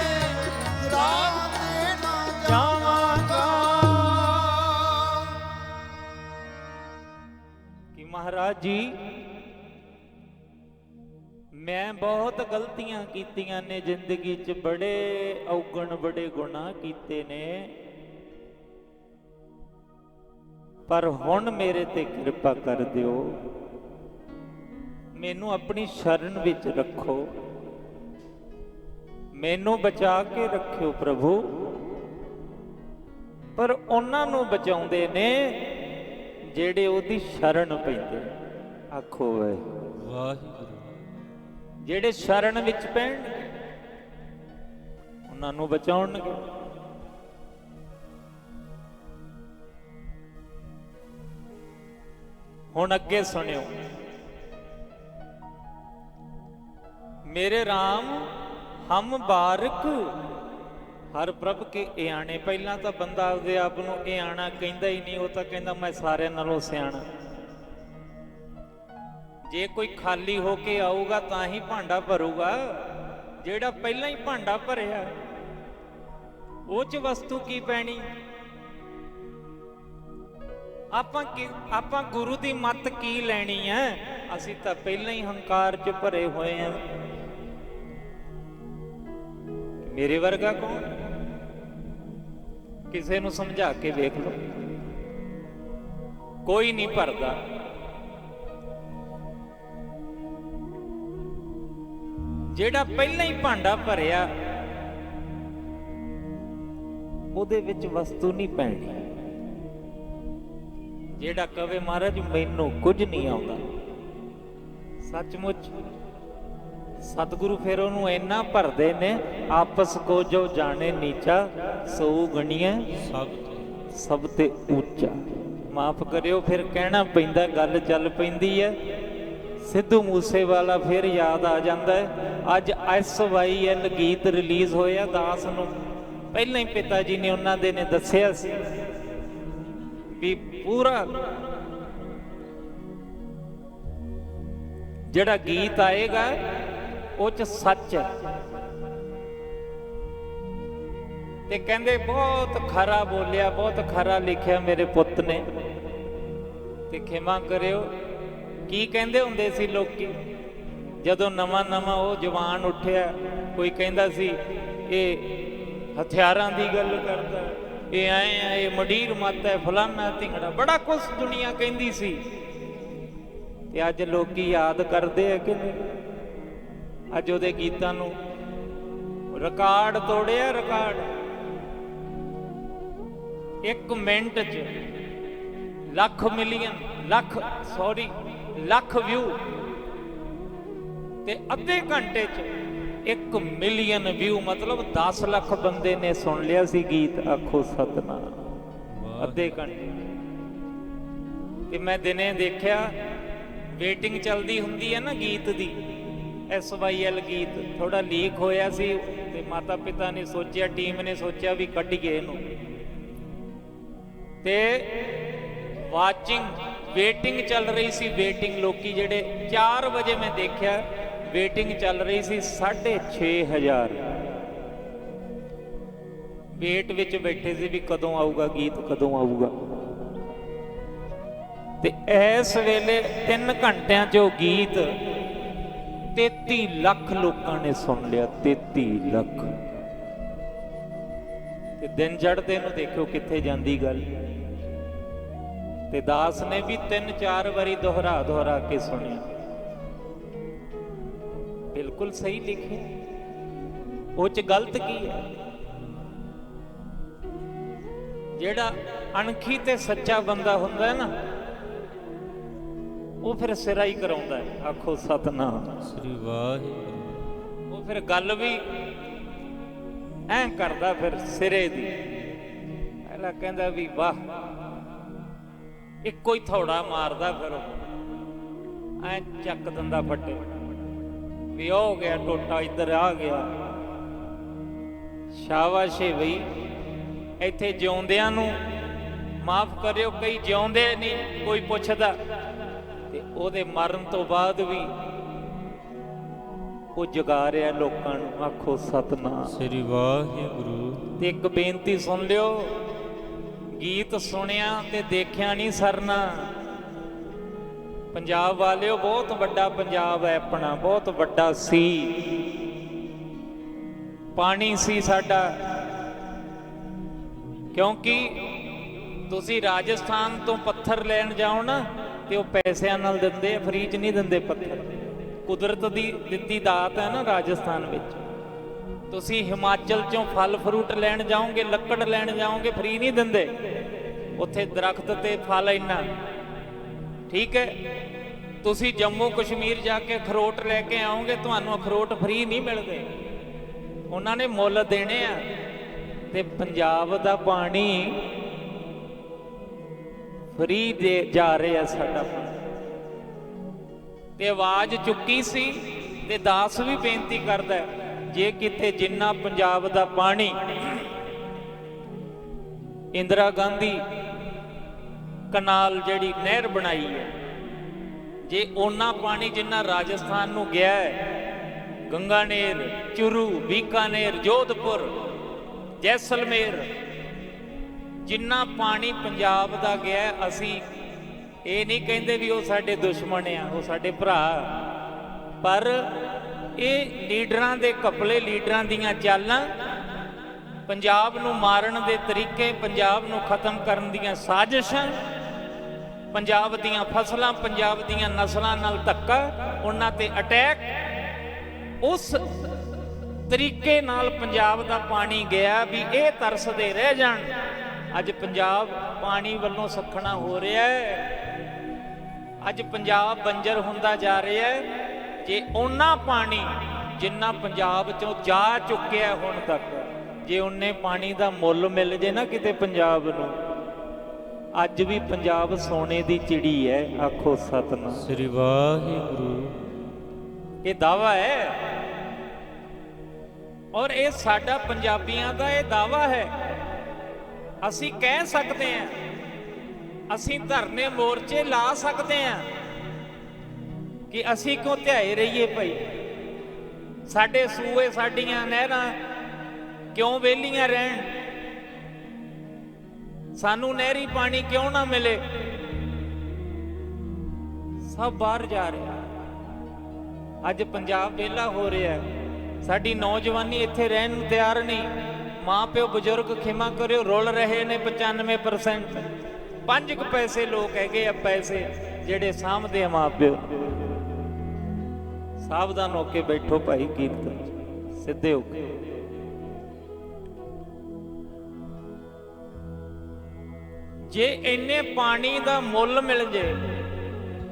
S2: ਰਾਹ ਤੇ ਨਾ ਜਾਵਾਂਗਾ।
S1: ਕਿ ਮਹਾਰਾਜ ਜੀ ਮੈਂ ਬਹੁਤ ਗਲਤੀਆਂ ਕੀਤੀਆਂ ਨੇ ਜ਼ਿੰਦਗੀ 'ਚ, ਬੜੇ ਔਗਣ ਬੜੇ ਗੁਨਾਹ ਕੀਤੇ ਨੇ, ਪਰ ਹੁਣ ਮੇਰੇ ਤੇ ਕਿਰਪਾ ਕਰ ਦਿਓ, ਮੈਨੂੰ ਆਪਣੀ ਸ਼ਰਨ ਵਿੱਚ ਰੱਖੋ, ਮੈਨੂੰ ਬਚਾ ਕੇ ਰੱਖਿਓ ਪ੍ਰਭੂ। ਪਰ ਉਹਨਾਂ ਨੂੰ ਬਚਾਉਂਦੇ ਨੇ ਜਿਹੜੇ ਉਹਦੀ ਸ਼ਰਨ ਪੈਂਦੇ। ਆਖੋ ਵੇ
S3: ਵਾਹਿਗੁਰੂ।
S1: ਜਿਹੜੇ ਸ਼ਰਨ ਵਿੱਚ ਪੈਣਗੇ ਉਹਨਾਂ ਨੂੰ ਬਚਾਉਣਗੇ। ਹੁਣ ਅੱਗੇ ਸੁਣਿਓ। ਮੇਰੇ RAM ਹਮ ਬਾਰਕ ਹਰ ਪ੍ਰਭ ਕੇ ਇਆਣੇ। ਪਹਿਲਾਂ ਤਾਂ ਬੰਦਾ ਆਪਦੇ ਆਪ ਨੂੰ ਇਆਣਾ ਕਹਿੰਦਾ ਹੀ ਨਹੀਂ, ਉਹ ਤਾਂ ਕਹਿੰਦਾ ਮੈਂ ਸਾਰਿਆਂ ਨਾਲੋਂ ਸਿਆਣਾ। ਜੇ ਕੋਈ ਖਾਲੀ ਹੋ ਕੇ ਆਊਗਾ ਤਾਂ ਹੀ ਭਾਂਡਾ ਭਰੂਗਾ। ਜਿਹੜਾ ਪਹਿਲਾਂ ਹੀ ਭਾਂਡਾ ਭਰਿਆ ਉਹ 'ਚ ਵਸਤੂ ਕੀ ਪੈਣੀ? ਆਪਾਂ ਗੁਰੂ ਦੀ ਮੱਤ ਕੀ ਲੈਣੀ ਹੈ? ਅਸੀਂ ਤਾਂ ਪਹਿਲਾਂ ਹੀ ਹੰਕਾਰ 'ਚ ਭਰੇ ਹੋਏ ਆਂ। ਮੇਰੇ ਵਰਗਾ ਕੌਣ? ਕਿਸੇ ਨੂੰ ਸਮਝਾ ਕੇ ਵੇਖ ਲਓ, ਕੋਈ ਨਹੀਂ ਭਰਦਾ। ਜਿਹੜਾ ਪਹਿਲਾਂ ਹੀ ਭਾਂਡਾ ਭਰਿਆ ਉਹਦੇ ਵਿੱਚ ਵਸਤੂ ਨਹੀਂ ਪੈਣੀ। ਜਿਹੜਾ ਕਵੇ ਮਹਾਰਾਜ ਮੈਨੂੰ ਕੁਝ ਨਹੀਂ ਆਉਂਦਾ, ਸੱਚਮੁੱਚ ਸਤਿਗੁਰੂ ਫਿਰ ਉਹਨੂੰ ਇੰਨਾ ਭਰਦੇ ਨੇ, ਆਪਸ ਕੋ ਜੋ ਜਾਣੇ ਨੀਚਾ ਸੋ ਗਣੀਏ ਸਭ ਤੇ ਉੱਚਾ। ਮਾਫ ਕਰਿਓ, ਫਿਰ ਕਹਿਣਾ ਪੈਂਦਾ, ਗੱਲ ਚੱਲ ਪੈਂਦੀ ਹੈ। ਸਿੱਧੂ ਮੂਸੇਵਾਲਾ ਫਿਰ ਯਾਦ ਆ ਜਾਂਦਾ ਹੈ। ਅੱਜ SYL ਗੀਤ ਰਿਲੀਜ਼ ਹੋਇਆ, ਦਾਸ ਨੂੰ ਪਹਿਲਾਂ ਹੀ ਪਿਤਾ ਜੀ ਨੇ ਉਹਨਾਂ ਦੇ ਨੇ ਦੱਸਿਆ ਸੀ ਵੀ ਪੂਰਾ ਜਿਹੜਾ ਗੀਤ ਆਏਗਾ ਉਹ 'ਚ ਸੱਚ ਹੈ। ਤੇ ਕਹਿੰਦੇ ਬਹੁਤ ਖਰਾ ਬੋਲਿਆ, ਬਹੁਤ ਖਰਾ ਲਿਖਿਆ ਮੇਰੇ ਪੁੱਤ ਨੇ। ਤੇ ਖਿਮਾ ਕਰਿਓ, ਕੀ ਕਹਿੰਦੇ ਹੁੰਦੇ ਸੀ ਲੋਕੀ ਜਦੋਂ ਨਵਾਂ ਉਹ ਜਵਾਨ ਉੱਠਿਆ? ਕੋਈ ਕਹਿੰਦਾ ਸੀ ਇਹ ਹਥਿਆਰਾਂ ਦੀ ਗੱਲ ਕਰਦਾ, ਇਹ ਐ ਆ, ਇਹ ਮੰਡੀਰ ਮੱਤ ਹੈ, ਫਲਾਨਾ ਢਿੰਗੜਾ, ਬੜਾ ਕੁਝ ਦੁਨੀਆ ਕਹਿੰਦੀ ਸੀ। ਤੇ ਅੱਜ ਲੋਕੀ ਯਾਦ ਕਰਦੇ ਆ ਕਿ ਨਹੀਂ? ਅੱਜ ਉਹਦੇ ਗੀਤਾਂ ਨੂੰ ਰਿਕਾਰਡ ਤੋੜਿਆ, ਰਿਕਾਰਡ। 1 ਮਿੰਟ 'ਚ ਲੱਖ ਵਿਊ, ਤੇ ਅੱਧੇ ਘੰਟੇ 'ਚ 1 ਮਿਲੀਅਨ ਵਿਊ, ਮਤਲਬ 10 ਲੱਖ ਬੰਦੇ ਨੇ ਸੁਣ ਲਿਆ ਸੀ ਗੀਤ। ਆਖੋ ਸਤਨਾਮ। ਅੱਧੇ ਘੰਟੇ। ਤੇ ਮੈਂ ਦਿਨੇ ਦੇਖਿਆ, ਵੇਟਿੰਗ ਚੱਲਦੀ ਹੁੰਦੀ ਹੈ ਨਾ ਗੀਤ ਦੀ, SYL ਗੀਤ ਥੋੜਾ ਲੀਕ ਹੋਇਆ ਸੀ ਤੇ ਮਾਤਾ ਪਿਤਾ ਨੇ ਸੋਚਿਆ, ਟੀਮ ਨੇ ਸੋਚਿਆ ਵੀ ਕੱਢੀਏ ਇਹਨੂੰ, ਤੇ ਵੇਟਿੰਗ ਚੱਲ ਰਹੀ ਸੀ। ਵੇਟਿੰਗ ਲੋਕੀ ਜਿਹੜੇ 4 ਵਜੇ ਮੈਂ ਦੇਖਿਆ ਵੇਟਿੰਗ ਚੱਲ ਰਹੀ ਸੀ 6,500 ਵੇਟ ਵਿੱਚ ਬੈਠੇ ਸੀ ਵੀ ਕਦੋਂ ਆਊਗਾ ਗੀਤ, ਕਦੋਂ ਆਊਗਾ। ਤੇ ਇਸ ਵੇਲੇ 3 ਘੰਟਿਆਂ 'ਚ ਉਹ ਗੀਤ 33 ਲੱਖ ਲੋਕਾਂ ਨੇ ਸੁਣ ਲਿਆ। 33 ਲੱਖ। ਤੇ ਦਿਨ ਚੜ੍ਹਦੇ ਨੂੰ ਦੇਖਿਓ ਕਿੱਥੇ ਜਾਂਦੀ ਗੱਲ। ਤੇ ਦਾਸ ਨੇ ਵੀ 3-4 ਵਾਰੀ ਦੁਹਰਾ ਕੇ ਸੁਣਿਆ। ਬਿਲਕੁਲ ਸਹੀ ਲਿਖਿਆ, ਉਹ 'ਚ ਗਲਤ ਕੀ ਹੈ? ਜਿਹੜਾ ਅਣਖੀ ਤੇ ਸੱਚਾ ਬੰਦਾ ਹੁੰਦਾ ਹੈ ਨਾ, ਉਹ ਫਿਰ ਸਿਰਾ ਹੀ ਕਰਾਉਂਦਾ ਹੈ। ਆਖੋ ਸਤਨਾਮ
S3: ਸ੍ਰੀ ਵਾਹਿਗੁਰੂ।
S1: ਉਹ ਫਿਰ ਗੱਲ ਵੀ ਐਂ ਕਰਦਾ ਫਿਰ ਸਿਰੇ ਦੀ। ਪਹਿਲਾਂ ਕਹਿੰਦਾ ਵੀ ਵਾਹ, ਇੱਕੋ ਹੀ ਥੋੜਾ ਮਾਰਦਾ, ਫਿਰ ਐਂ ਚੱਕ ਦਿੰਦਾ ਫੱਟੇ ਵੀ ਹੋ ਗਿਆ ਟੋਟਾ, ਇੱਧਰ ਆ ਗਿਆ। ਸ਼ਾਬਾਸ਼ ਏ ਬਈ, ਇੱਥੇ ਜਿਉਂਦਿਆਂ ਨੂੰ ਮਾਫ ਕਰਿਓ ਕਈ ਜਿਉਂਦੇ ਨਹੀਂ ਕੋਈ ਪੁੱਛਦਾ, ਤੇ ਉਹਦੇ ਮਰਨ ਤੋਂ ਬਾਅਦ ਵੀ ਉਹ ਜਗਾ ਰਿਹਾ ਲੋਕਾਂ ਨੂੰ। ਆਖੋ ਸਤਨਾਮ।
S3: ਸ੍ਰੀ ਵਾਹਿਗੁਰੂ।
S1: ਤੇ ਇੱਕ ਬੇਨਤੀ ਸੁਣ ਲਿਓ, ਗੀਤ ਸੁਣਿਆ ਤੇ ਦੇਖਿਆ ਨਹੀਂ ਸਰਨਾ। ਪੰਜਾਬ ਵਾਲਿਓ, ਬਹੁਤ ਵੱਡਾ ਪੰਜਾਬ ਹੈ ਆਪਣਾ, ਬਹੁਤ ਵੱਡਾ ਸੀ, ਪਾਣੀ ਸੀ ਸਾਡਾ। ਕਿਉਂਕਿ ਤੁਸੀਂ ਰਾਜਸਥਾਨ ਤੋਂ ਪੱਥਰ ਲੈਣ ਜਾਓ ਨਾ ਤੇ ਉਹ ਪੈਸਿਆਂ ਨਾਲ ਦਿੰਦੇ ਆ, ਫ੍ਰੀ 'ਚ ਨਹੀਂ ਦਿੰਦੇ ਪੱਥਰ। ਕੁਦਰਤ ਦੀ ਦਿੱਤੀ ਦਾਤ ਹੈ ਨਾ ਰਾਜਸਥਾਨ ਵਿੱਚ। ਤੁਸੀਂ ਹਿਮਾਚਲ 'ਚੋਂ ਫਲ ਫਰੂਟ ਲੈਣ ਜਾਓਗੇ, ਲੱਕੜ ਲੈਣ ਜਾਓਗੇ, ਫ੍ਰੀ ਨਹੀਂ ਦਿੰਦੇ। ਉੱਥੇ ਦਰਖਤ ਤੇ ਫਲ ਇੰਨਾ, ਠੀਕ ਹੈ। ਤੁਸੀਂ ਜੰਮੂ ਕਸ਼ਮੀਰ ਜਾ ਕੇ ਅਖਰੋਟ ਲੈ ਕੇ ਆਓਗੇ, ਤੁਹਾਨੂੰ ਅਖਰੋਟ ਫ੍ਰੀ ਨਹੀਂ ਮਿਲਦੇ, ਉਹਨਾਂ ਨੇ ਮੁੱਲ ਦੇਣੇ ਆ। ਤੇ ਪੰਜਾਬ ਦਾ ਪਾਣੀ ਫ੍ਰੀ ਦੇ ਜਾ ਰਿਹਾ ਸਾਡਾ ਪਾਣੀ। ਤੇ ਆਵਾਜ਼ ਚੁੱਕੀ ਸੀ ਤੇ ਦਾਸ ਵੀ ਬੇਨਤੀ ਕਰਦਾ, ਜੇ ਕਿਤੇ ਜਿੰਨਾ ਪੰਜਾਬ ਦਾ ਪਾਣੀ ਇੰਦਰਾ ਗਾਂਧੀ ਕਨਾਲ ਜਿਹੜੀ ਨਹਿਰ ਬਣਾਈ ਹੈ, ਜੇ ਓਨਾ ਪਾਣੀ ਜਿੰਨਾ ਰਾਜਸਥਾਨ ਨੂੰ ਗਿਆ ਹੈ, ਗੰਗਾਨੇਰ, ਚੁਰੂ, ਬੀਕਾਨੇਰ, ਜੋਧਪੁਰ, ਜੈਸਲਮੇਰ, ਜਿੰਨਾ ਪਾਣੀ ਪੰਜਾਬ ਦਾ ਗਿਆ, ਅਸੀਂ ਇਹ ਨਹੀਂ ਕਹਿੰਦੇ ਵੀ ਉਹ ਸਾਡੇ ਦੁਸ਼ਮਣ ਆ, ਉਹ ਸਾਡੇ ਭਰਾ। ਪਰ ਇਹ ਲੀਡਰਾਂ ਦੇ ਘਪਲੇ, ਲੀਡਰਾਂ ਦੀਆਂ ਚਾਲਾਂ, ਪੰਜਾਬ ਨੂੰ ਮਾਰਨ ਦੇ ਤਰੀਕੇ, ਪੰਜਾਬ ਨੂੰ ਖਤਮ ਕਰਨ ਦੀਆਂ ਸਾਜ਼ਿਸ਼ਾਂ, ਪੰਜਾਬ ਦੀਆਂ ਫਸਲਾਂ, ਪੰਜਾਬ ਦੀਆਂ ਨਸਲਾਂ ਨਾਲ ਧੱਕਾ, ਉਹਨਾਂ ਤੇ ਅਟੈਕ, ਉਸ ਤਰੀਕੇ ਨਾਲ ਪੰਜਾਬ ਦਾ ਪਾਣੀ ਗਿਆ ਵੀ ਇਹ ਤਰਸਦੇ ਰਹਿ ਜਾਣ। ਅੱਜ ਪੰਜਾਬ ਪਾਣੀ ਵੱਲੋਂ ਸੱਖਣਾ ਹੋ ਰਿਹਾ ਹੈ, ਅੱਜ ਪੰਜਾਬ ਬੰਜਰ ਹੁੰਦਾ ਜਾ ਰਿਹਾ ਹੈ। ਜੇ ਉਹਨਾਂ ਪਾਣੀ ਜਿੰਨਾ ਪੰਜਾਬ ਚੋਂ ਜਾ ਚੁੱਕਿਆ ਹੁਣ ਤੱਕ, ਜੇ ਉਹਨੇ ਪਾਣੀ ਦਾ ਮੁੱਲ ਮਿਲ ਜੇ ਨਾ ਕਿਤੇ ਪੰਜਾਬ ਨੂੰ, ਅੱਜ ਵੀ ਪੰਜਾਬ ਸੋਨੇ ਦੀ ਚਿੜੀ ਹੈ। ਆਖੋ ਸਤਨਾਮ।
S3: ਸ੍ਰੀ ਵਾਹਿਗੁਰੂ।
S1: ਇਹ ਦਾਵਾ ਹੈ, ਔਰ ਇਹ ਸਾਡਾ ਪੰਜਾਬੀਆਂ ਦਾ ਇਹ ਦਾਵਾ ਹੈ। ਅਸੀਂ ਕਹਿ ਸਕਦੇ ਹਾਂ, ਅਸੀਂ ਧਰਨੇ ਮੋਰਚੇ ਲਾ ਸਕਦੇ ਹਾਂ ਕਿ ਅਸੀਂ ਕਿਉਂ ਧਿਆਏ ਰਹੀਏ ਭਾਈ, ਸਾਡੇ ਸੂਏ, ਸਾਡੀਆਂ ਨਹਿਰਾਂ ਕਿਉਂ ਵਿਹਲੀਆਂ ਰਹਿਣ, ਸਾਨੂੰ ਨਹਿਰੀ ਪਾਣੀ ਕਿਉਂ ਨਾ ਮਿਲੇ। ਸਭ ਬਾਹਰ ਜਾ ਰਿਹਾ, ਅੱਜ ਪੰਜਾਬ ਵਿਹਲਾ ਹੋ ਰਿਹਾ, ਸਾਡੀ ਨੌਜਵਾਨੀ ਇੱਥੇ ਰਹਿਣ ਨੂੰ ਤਿਆਰ ਨਹੀਂ। ਮਾਂ ਪਿਓ ਬਜ਼ੁਰਗ ਖਿਮਾ ਕਰਿਓ ਰੁਲ ਰਹੇ ਨੇ 95%। 5 ਪੈਸੇ ਲੋਕ ਹੈਗੇ ਆ, ਪੈਸੇ ਜਿਹੜੇ ਸਾਂਭਦੇ ਆ ਮਾਂ ਪਿਓ। ਸਾਵਧਾਨ ਹੋ ਕੇ ਬੈਠੋ ਭਾਈ, ਕੀਰਤਨ ਸਿੱਧੇ ਹੋ ਕੇ। ਜੇ ਇੰਨੇ ਪਾਣੀ ਦਾ ਮੁੱਲ ਮਿਲ ਜੇ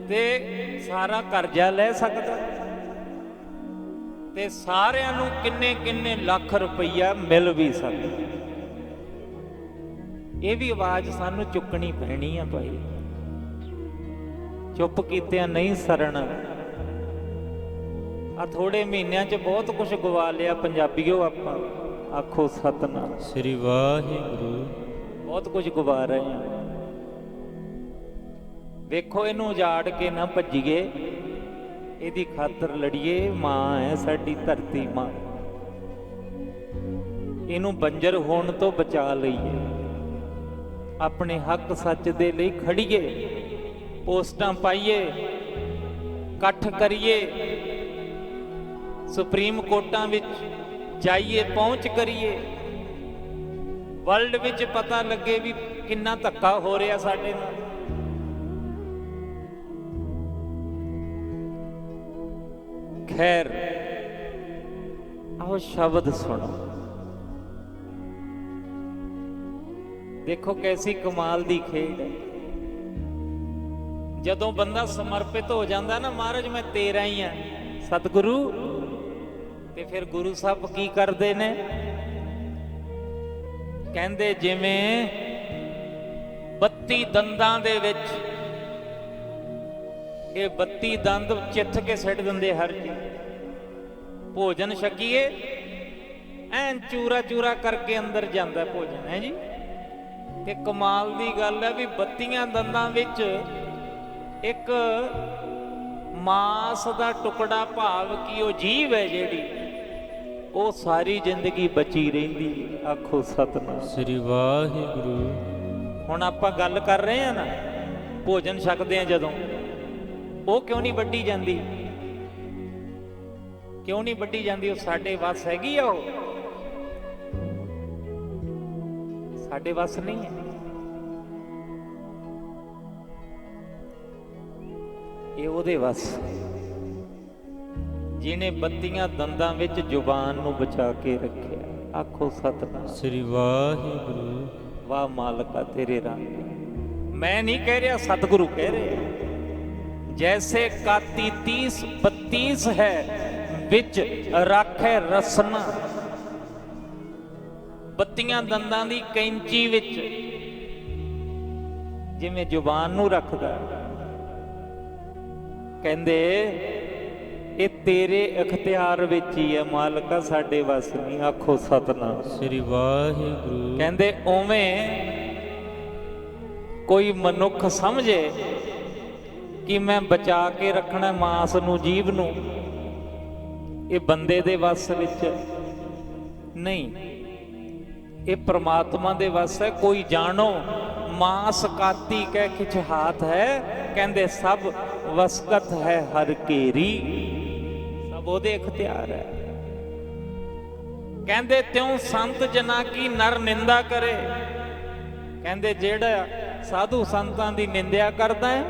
S1: ਤੇ ਸਾਰਾ ਕਰਜ਼ਾ ਲੈ ਸਕਦਾ, ਤੇ ਸਾਰਿਆਂ ਨੂੰ ਕਿੰਨੇ ਕਿੰਨੇ ਲੱਖ ਰੁਪਈਆ ਮਿਲ ਵੀ ਸਕਦਾ। ਇਹ ਵੀ ਆਵਾਜ਼ ਸਾਨੂੰ ਚੁੱਕਣੀ ਪੈਣੀ ਆ ਭਾਈ, ਚੁੱਪ ਕੀਤਿਆਂ ਨਹੀਂ ਸਰਣਾ। ਆ ਥੋੜੇ ਮਹੀਨਿਆਂ 'ਚ ਬਹੁਤ ਕੁਝ ਗਵਾ ਲਿਆ ਪੰਜਾਬੀਓ ਆਪਾਂ। ਆਖੋ ਸਤਨਾਮ।
S3: ਸ੍ਰੀ ਵਾਹਿਗੁਰੂ।
S1: ਬਹੁਤ ਕੁਝ ਗਵਾ ਰਹੇ ਆ। ਵੇਖੋ, ਇਹਨੂੰ ਉਜਾੜ ਕੇ ਨਾ ਭੱਜੀਏ, ਇਹਦੀ ਖਾਤਰ ਲੜੀਏ। ਮਾਂ ਹੈ ਸਾਡੀ ਧਰਤੀ ਮਾਂ, ਇਹਨੂੰ ਬੰਜਰ ਹੋਣ ਤੋਂ ਬਚਾ ਲਈਏ, ਆਪਣੇ ਹੱਕ ਸੱਚ ਦੇ ਲਈ ਖੜੀਏ, ਪੋਸਟਾਂ ਪਾਈਏ, ਇਕੱਠ ਕਰੀਏ, ਸੁਪਰੀਮ ਕੋਰਟਾਂ ਵਿੱਚ ਜਾਈਏ, ਪਹੁੰਚ ਕਰੀਏ, ਵਰਲਡ ਵਿੱਚ ਪਤਾ ਲੱਗੇ ਵੀ ਕਿੰਨਾ ਧੱਕਾ ਹੋ ਰਿਹਾ ਸਾਡੇ ਨਾਲ। ਖੈਰ, ਆਓ ਸ਼ਬਦ ਸੁਣੋ। ਦੇਖੋ ਕੈਸੀ ਕਮਾਲ ਦੀ ਖੇਡ ਹੈ। ਜਦੋਂ ਬੰਦਾ ਸਮਰਪਿਤ ਹੋ ਜਾਂਦਾ ਨਾ, ਮਹਾਰਾਜ ਮੈਂ ਤੇਰਾ ਹੀ ਆ ਸਤਿਗੁਰੂ, ਤੇ ਫਿਰ ਗੁਰੂ ਸਾਹਿਬ ਕੀ ਕਰਦੇ ਨੇ? ਕਹਿੰਦੇ ਜਿਵੇਂ 32 ਦੰਦਾਂ ਦੇ ਵਿੱਚ ਇਹ 32 ਦੰਦ ਚਿੱਥ ਕੇ ਸਿੱਟ ਦਿੰਦੇ ਹਰ ਚੀਜ਼। ਭੋਜਨ ਛਕੀਏ ਐਨ ਚੂਰਾ ਚੂਰਾ ਕਰਕੇ ਅੰਦਰ ਜਾਂਦਾ ਭੋਜਨ, ਹੈ ਜੀ। ਤੇ ਕਮਾਲ ਦੀ ਗੱਲ ਹੈ ਵੀ 32 ਦੰਦਾਂ ਵਿੱਚ ਇੱਕ ਮਾਸ ਦਾ ਟੁਕੜਾ, ਭਾਵ ਕਿ ਉਹ ਜੀਵ ਹੈ ਜਿਹੜੀ, ਉਹ ਸਾਰੀ ਜ਼ਿੰਦਗੀ ਬਚੀ ਰਹਿੰਦੀ ਹੈ। ਆਖੋ ਸਤਿਨਾਮ
S3: ਸ੍ਰੀ ਵਾਹਿਗੁਰੂ।
S1: ਹੁਣ ਆਪਾਂ ਗੱਲ ਕਰ ਰਹੇ ਆ ਨਾ, ਭੋਜਨ ਛਕਦੇ ਆ ਜਦੋਂ, ਉਹ ਕਿਉਂ ਨਹੀਂ ਵੱਢੀ ਜਾਂਦੀ? ਕਿਉਂ ਨਹੀਂ ਵੱਢੀ ਜਾਂਦੀ? ਉਹ ਸਾਡੇ ਵੱਸ ਹੈਗੀ ਆ, ਉਹ ਸਾਡੇ ਵੱਸ ਨਹੀਂ ਹੈ। ਇਹ ਉਹਦੇ ਵੱਸ, ਜਿਹਨੇ 32 ਦੰਦਾਂ ਵਿੱਚ ਜ਼ੁਬਾਨ ਨੂੰ ਬਚਾ ਕੇ ਰੱਖਿਆ। ਆਖੋ ਸਤਿਨਾਮ
S3: ਸ੍ਰੀ ਵਾਹਿਗੁਰੂ।
S1: ਵਾਹ ਮਾਲਕਾ ਤੇਰੇ ਰੰਗ। ਮੈਂ ਨਹੀਂ ਕਹਿ ਰਿਹਾ, ਸਤਿਗੁਰੂ ਕਹਿ ਰਿਹਾ। ਜੈਸੇ ਕਾਤੀ 30 32 ਹੈ ਵਿੱਚ ਰਾਖੈ ਰਸਨਾ। 32 ਦੰਦਾਂ ਦੀ ਕੈਂਚੀ ਵਿੱਚ ਜਿਵੇਂ ਜ਼ੁਬਾਨ ਨੂੰ ਰੱਖਦਾ, ਕਹਿੰਦੇ ਇਹ ਤੇਰੇ ਇਖਤਿਆਰ ਵਿੱਚ ਹੀ ਹੈ ਮਾਲਕਾ, ਸਾਡੇ ਵੱਸ ਨਹੀਂ। ਆਖੋ ਸਤਿਨਾਮ
S3: ਸ੍ਰੀ ਵਾਹਿਗੁਰੂ।
S1: ਕਹਿੰਦੇ ਉਵੇਂ ਕੋਈ ਮਨੁੱਖ ਸਮਝੇ ਕਿ ਮੈਂ ਬਚਾ ਕੇ ਰੱਖਣਾ ਮਾਸ ਨੂੰ, ਜੀਵ ਨੂੰ, ਇਹ ਬੰਦੇ ਦੇ ਵੱਸ ਵਿੱਚ ਨਹੀਂ, ਇਹ ਪ੍ਰਮਾਤਮਾ ਦੇ ਵੱਸ ਹੈ। ਕੋਈ ਜਾਣੋ ਮਾਸ ਕਾਤੀ ਕਹਿ ਖਿਚ ਹਾਥ ਹੈ, ਕਹਿੰਦੇ ਸਭ ਵਸਕਤ ਹੈ ਹਰ ਕੇਰੀ, ਸਭ ਉਹਦੇ ਇਖਤਿਆਰ ਹੈ। ਕਹਿੰਦੇ ਤਿਉ ਸੰਤ ਜਨਾ ਕੀ ਨਰ ਨਿੰਦਾ ਕਰੇ। ਕਹਿੰਦੇ ਜਿਹੜਾ ਸਾਧੂ ਸੰਤਾਂ ਦੀ ਨਿੰਦਿਆ ਕਰਦਾ ਹੈ,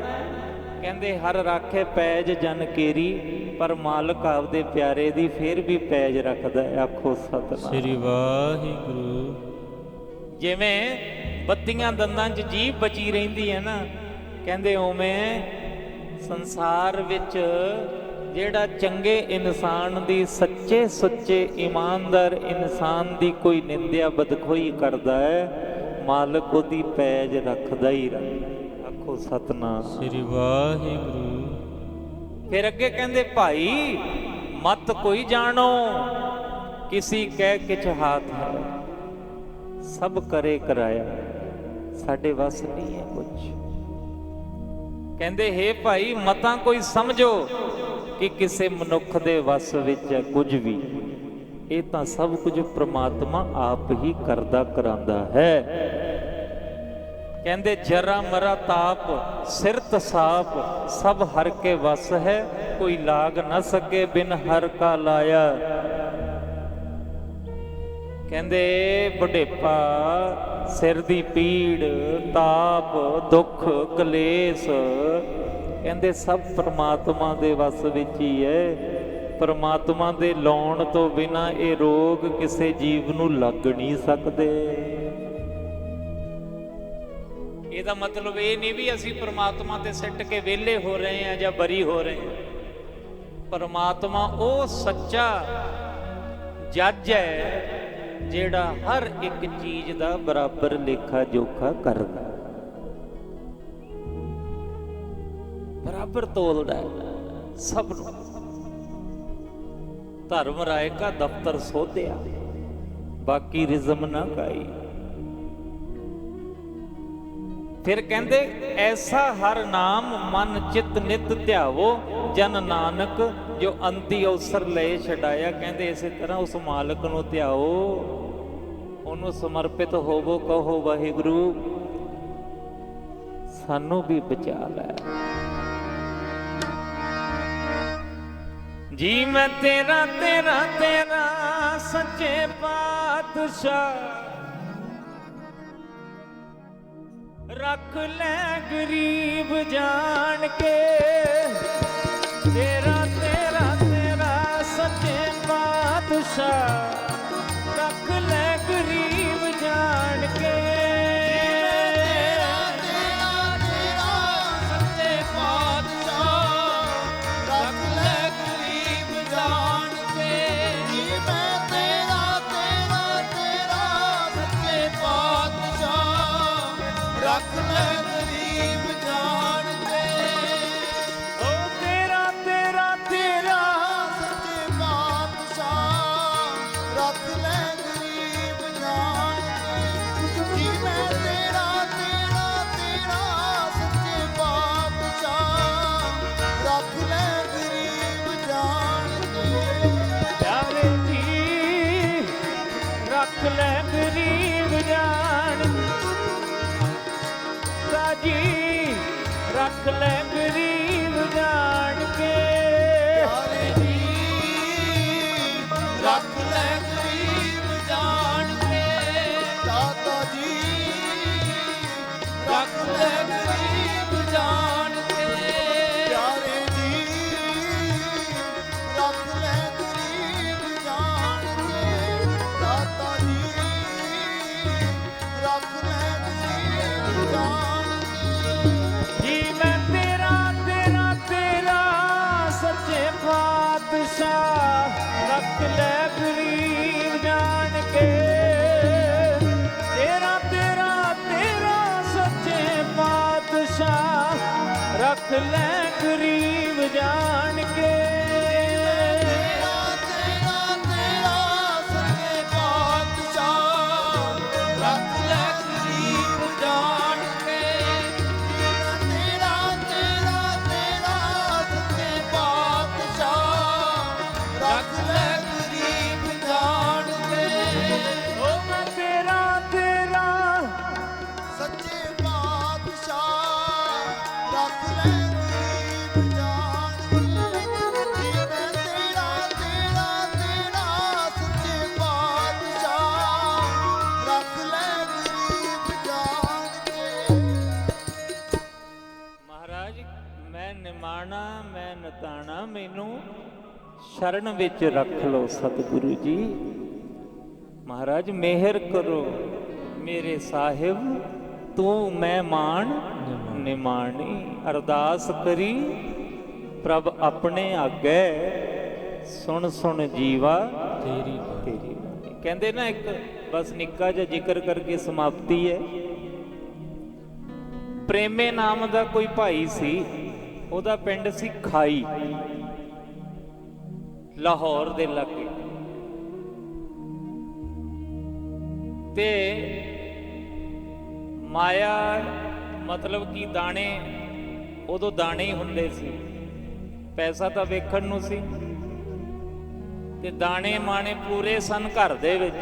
S1: ਕਹਿੰਦੇ ਹਰ ਰਾਖੇ ਪੈਜ ਜਨ ਕੇਰੀ, ਪਰ ਮਾਲਕ ਆਪਦੇ ਪਿਆਰੇ ਦੀ ਫੇਰ ਵੀ ਪੈਜ ਰੱਖਦਾ ਹੈ। ਆਖੋ ਸਤਿਨਾਮ
S3: ਸ੍ਰੀ ਵਾਹਿਗੁਰੂ।
S1: ਜਿਵੇਂ 32 ਦੰਦਾਂ 'ਚ ਜੀਭ ਬਚੀ ਰਹਿੰਦੀ ਹੈ ਨਾ, ਕਹਿੰਦੇ ਉਵੇਂ ਸੰਸਾਰ ਵਿੱਚ ਜਿਹੜਾ ਚੰਗੇ ਇਨਸਾਨ ਦੀ, ਸੱਚੇ ਸੁੱਚੇ ਇਮਾਨਦਾਰ ਇਨਸਾਨ ਦੀ ਕੋਈ ਨਿੰਦਿਆ ਬਦਖੋਈ ਕਰਦਾ ਹੈ, ਮਾਲਕ ਉਹਦੀ ਪੈਜ ਰੱਖਦਾ ਹੀ ਰੱਖਦਾ। ਆਖੋ ਸਤਿਨਾਮ
S3: ਸ੍ਰੀ ਵਾਹਿਗੁਰੂ।
S1: ਫਿਰ ਅੱਗੇ ਕਹਿੰਦੇ ਭਾਈ ਮਤ ਕੋਈ ਜਾਣੋ ਕਿਸੀ ਕਹਿ ਕਿਛ ਹਾਥ ਹੈ, ਸਭ ਕਰੇ ਕਰਾਇਆ, ਸਾਡੇ ਵੱਸ ਨਹੀਂ ਹੈ ਕੁਝ। ਕਹਿੰਦੇ ਹੇ ਭਾਈ ਮਤਾਂ ਕੋਈ ਸਮਝੋ ਕਿ ਕਿਸੇ ਮਨੁੱਖ ਦੇ ਵੱਸ ਵਿੱਚ ਹੈ ਕੁਝ ਵੀ, ਇਹ ਤਾਂ ਸਭ ਕੁਝ ਪ੍ਰਮਾਤਮਾ ਆਪ ਹੀ ਕਰਦਾ ਕਰਾਂਦਾ ਹੈ। ਕਹਿੰਦੇ ਜਰਾ ਮਰਾ ਤਾਪ ਸਿਰ ਤਸਾਪ, ਸਭ ਹਰ ਕੇ ਵਸ ਹੈ, ਕੋਈ ਲਾਗ ਨਾ ਸਕੇ ਬਿਨ ਹਰ ਕਾ ਲਾਇਆ। ਕਹਿੰਦੇ ਬੁਢੇਪਾ, ਸਿਰ ਦੀ ਪੀੜ, ਤਾਪ, ਦੁੱਖ, ਕਲੇਸ਼, ਕਹਿੰਦੇ ਸਭ ਪ੍ਰਮਾਤਮਾ ਦੇ ਵਸ ਵਿੱਚ ਹੀ ਹੈ। ਪ੍ਰਮਾਤਮਾ ਦੇ ਲਾਉਣ ਤੋਂ ਬਿਨਾ ਇਹ ਰੋਗ ਕਿਸੇ ਜੀਵ ਨੂੰ ਲੱਗ ਨਹੀਂ ਸਕਦੇ। ਇਹਦਾ ਮਤਲਬ ਇਹ ਨਹੀਂ ਵੀ ਅਸੀਂ ਪ੍ਰਮਾਤਮਾ ਤੇ ਸਿੱਟ ਕੇ ਵਿਹਲੇ ਹੋ ਰਹੇ ਹਾਂ ਜਾਂ ਬਰੀ ਹੋ ਰਹੇ ਹਾਂ। ਪ੍ਰਮਾਤਮਾ ਉਹ ਸੱਚਾ ਜੱਜ ਹੈ ਜਿਹੜਾ ਹਰ ਇੱਕ ਚੀਜ਼ ਦਾ ਬਰਾਬਰ ਲੇਖਾ ਜੋਖਾ ਕਰਦਾ, ਬਰਾਬਰ ਤੋਲਦਾ ਸਭ ਨੂੰ। ਧਰਮ ਰਾਏ ਕਾ ਦਫ਼ਤਰ ਸੋਧਿਆ, ਬਾਕੀ ਰਿਜ਼ਮ ਨਾ ਗਾਈ। ਫਿਰ ਕਹਿੰਦੇ ਐਸਾ ਹਰ ਨਾਮ ਮਨ ਚਿਤ ਨਿਤ ਧਿਆਵੋ, ਜਨ ਨਾਨਕ ਜੋ ਅੰਤੀ ਅਵਸਰ ਲਏ ਛਡਾਇਆ। ਕਹਿੰਦੇ ਇਸੇ ਤਰ੍ਹਾਂ ਉਸ ਮਾਲਕ ਨੂੰ ਧਿਆਓ, ਉਹਨੂੰ ਸਮਰਪਿਤ ਹੋਵੋ, ਕਹੋ ਵਾਹਿਗੁਰੂ ਸਾਨੂੰ ਵੀ ਬਚਾ ਲੈ। ਜੀ ਮੈਂ ਤੇਰਾ ਤੇਰਾ ਤੇਰਾ ਸੱਚੇ ਪਾਤਸ਼ਾਹ, ਰੱਖ ਲੈ ਗਰੀਬ ਜਾਣ ਕੇ। ਤੇਰਾ ਤੇਰਾ ਤੇਰਾ ਸੱਚੇ ਪਾਤਸ਼ਾਹ, ਰੱਖ ਲੈ ਗਰੀਬ ਜਾਣ ਕੇ।
S2: ਰੱਖ ਲੈ ਗਰੀਬ ਜਾਣ ਕੇ।
S1: ਓ ਤੇਰਾ ਤੇਰਾ ਤੇਰਾ
S2: ਸੱਚੇ ਪਾਤਸ਼ਾਹ, ਰੱਖ ਲੈ ਗਰੀਬ ਜਾਣ ਕੇ। ਜੀ ਮੈਂ ਤੇਰਾ
S1: ਜੀ ਰੱਖ ਲੈ ਗਰੀਬ ਜਾਣ ਕੇ।
S2: ਪਿਆਰੇ ਜੀ ਰੱਖ ਲੈ ਗਰੀਬ ਜਾਣ ਕੇ। ਦਾਤਾ ਜੀ ਰੱਖ ਲੈ ਗਰੀਬ ਜਾਣ ਕੇ। ਪਿਆਰੇ ਜੀ ਰੱਖ ਲੈ ਗਰੀਬ ਜਾਣ ਕੇ। ਦਾਤਾ ਜੀ ਰੱਖ ਲੈ ਗਰੀਬ ਜਾਣ ਕੇ।
S1: ਜੀ ਮੈਂ ਤੇਰਾ ਤੇਰਾ ਤੇਰਾ ਸੱਚੇ ਪਾਤਸ਼ਾਹ ਰੱਖ ਲੈ ਗਰੀਬ ਜਾਣ ਕੇ। ਤੇਰਾ ਤੇਰਾ ਤੇਰਾ ਸੱਚੇ ਪਾਤਸ਼ਾਹ ਰੱਖ ਲੈ ਗਰੀਬ ਜਾਣ ਕੇ।
S2: ਤੇਰਾ ਤੇਰਾ ਤੇਰਾ ਸੱਚੇ ਪਾਤਸ਼ਾਹ ਰੱਖ ਲੈ ਗਰੀਬ ਜਾਣ ਕੇ। ਤੇਰਾ ਤੇਰਾ ਤੇਰਾ ਸੱਚੇ ਪਾਤਸ਼ਾਹ ਰੱਖ ਲੈ ਗਰੀਬ ਜਾਣ ਕੇ।
S1: ਓ ਮੈਂ ਤੇਰਾ ਤੇਰਾ
S2: ਸੱਚੇ ਪਾਤਸ਼ਾਹ ਰੱਖ ਲੈ ਗਰੀਬ ਜਾਣ ਕੇ। ਜੀ ਮੈਂ ਤੇਰਾ ਤੇਰਾ ਤੇਰਾ ਸੱਚੇ ਪਾਤਸ਼ਾਹ ਰੱਖ ਲੈ ਗਰੀਬ ਜਾਣ ਕੇ।
S1: ਮਹਾਰਾਜ ਮੈਂ ਨਿਮਾਣਾ ਮੈਂ ਨਤਾਣਾ ਮੈਨੂੰ ਸ਼ਰਨ ਵਿੱਚ ਰੱਖ ਲਓ ਸਤਿਗੁਰੂ ਜੀ। ਮਹਾਰਾਜ ਮਿਹਰ ਕਰੋ ਮੇਰੇ ਸਾਹਿਬ ਤੂੰ ਮਹਿਮਾਨ ਨਿਮਾਣੀ। ਅਰਦਾਸ ਕਰੀ ਪ੍ਰਭ ਆਪਣੇ ਆਗੇ ਸੁਣ ਸੁਣ ਜੀਵਾ
S3: ਤੇਰੀ ਬਾਣੀ।
S1: ਤੇਰੀ ਬਾਣੀ। ਕਹਿੰਦੇ ਨਾ ਇੱਕ ਬਸ ਨਿੱਕਾ ਜਿਹਾ ਜ਼ਿਕਰ ਕਰਕੇ ਸਮਾਪਤੀ ਹੈ। ਪ੍ਰੇਮੇ ਨਾਮ ਦਾ ਕੋਈ ਭਾਈ ਸੀ, ਉਹਦਾ ਪਿੰਡ ਸੀ ਖਾਈ, ਲਾਹੌਰ ਦੇ ਲਾਗੇ। ਤੇ ਮਾਇਆ ਮਤਲਬ ਕਿ ਦਾਣੇ, ਉਦੋਂ ਦਾਣੇ ਹੀ ਹੁੰਦੇ ਸੀ, ਪੈਸਾ ਤਾਂ ਵੇਖਣ ਨੂੰ ਸੀ ਤੇ ਦਾਣੇ ਮਾਣੇ ਪੂਰੇ ਸਨ ਘਰ ਦੇ ਵਿੱਚ।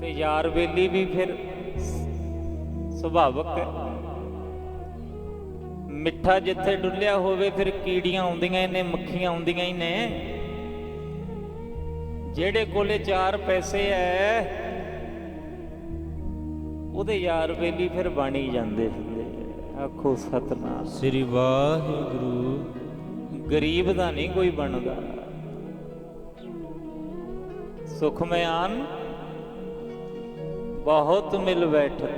S1: ਤੇ ਯਾਰ ਬੇਲੀ ਵੀ ਫਿਰ ਸੁਭਾਵਕ ਹੈ, ਮਿੱਠਾ ਜਿੱਥੇ ਡੁੱਲਿਆ ਹੋਵੇ ਫਿਰ ਕੀੜੀਆਂ ਆਉਂਦੀਆਂ ਨੇ, ਮੱਖੀਆਂ ਆਉਂਦੀਆਂ ਹੀ ਨੇ। ਜਿਹੜੇ ਕੋਲੇ 4 ਪੈਸੇ ਐ ਉਹਦੇ ਯਾਰ ਬੇਲੀ ਫਿਰ ਬਣ ਹੀ ਜਾਂਦੇ ਹੁੰਦੇ। ਆਖੋ ਸਤਨਾਮ।
S3: ਸ੍ਰੀ ਵਾਹਿਗੁਰੂ।
S1: ਗਰੀਬ ਦਾ ਨਹੀਂ ਕੋਈ ਬਣਦਾ। ਸੁਖ ਮੈਂ ਆਨ ਬਹੁਤ ਮਿਲ ਬੈਠਤ,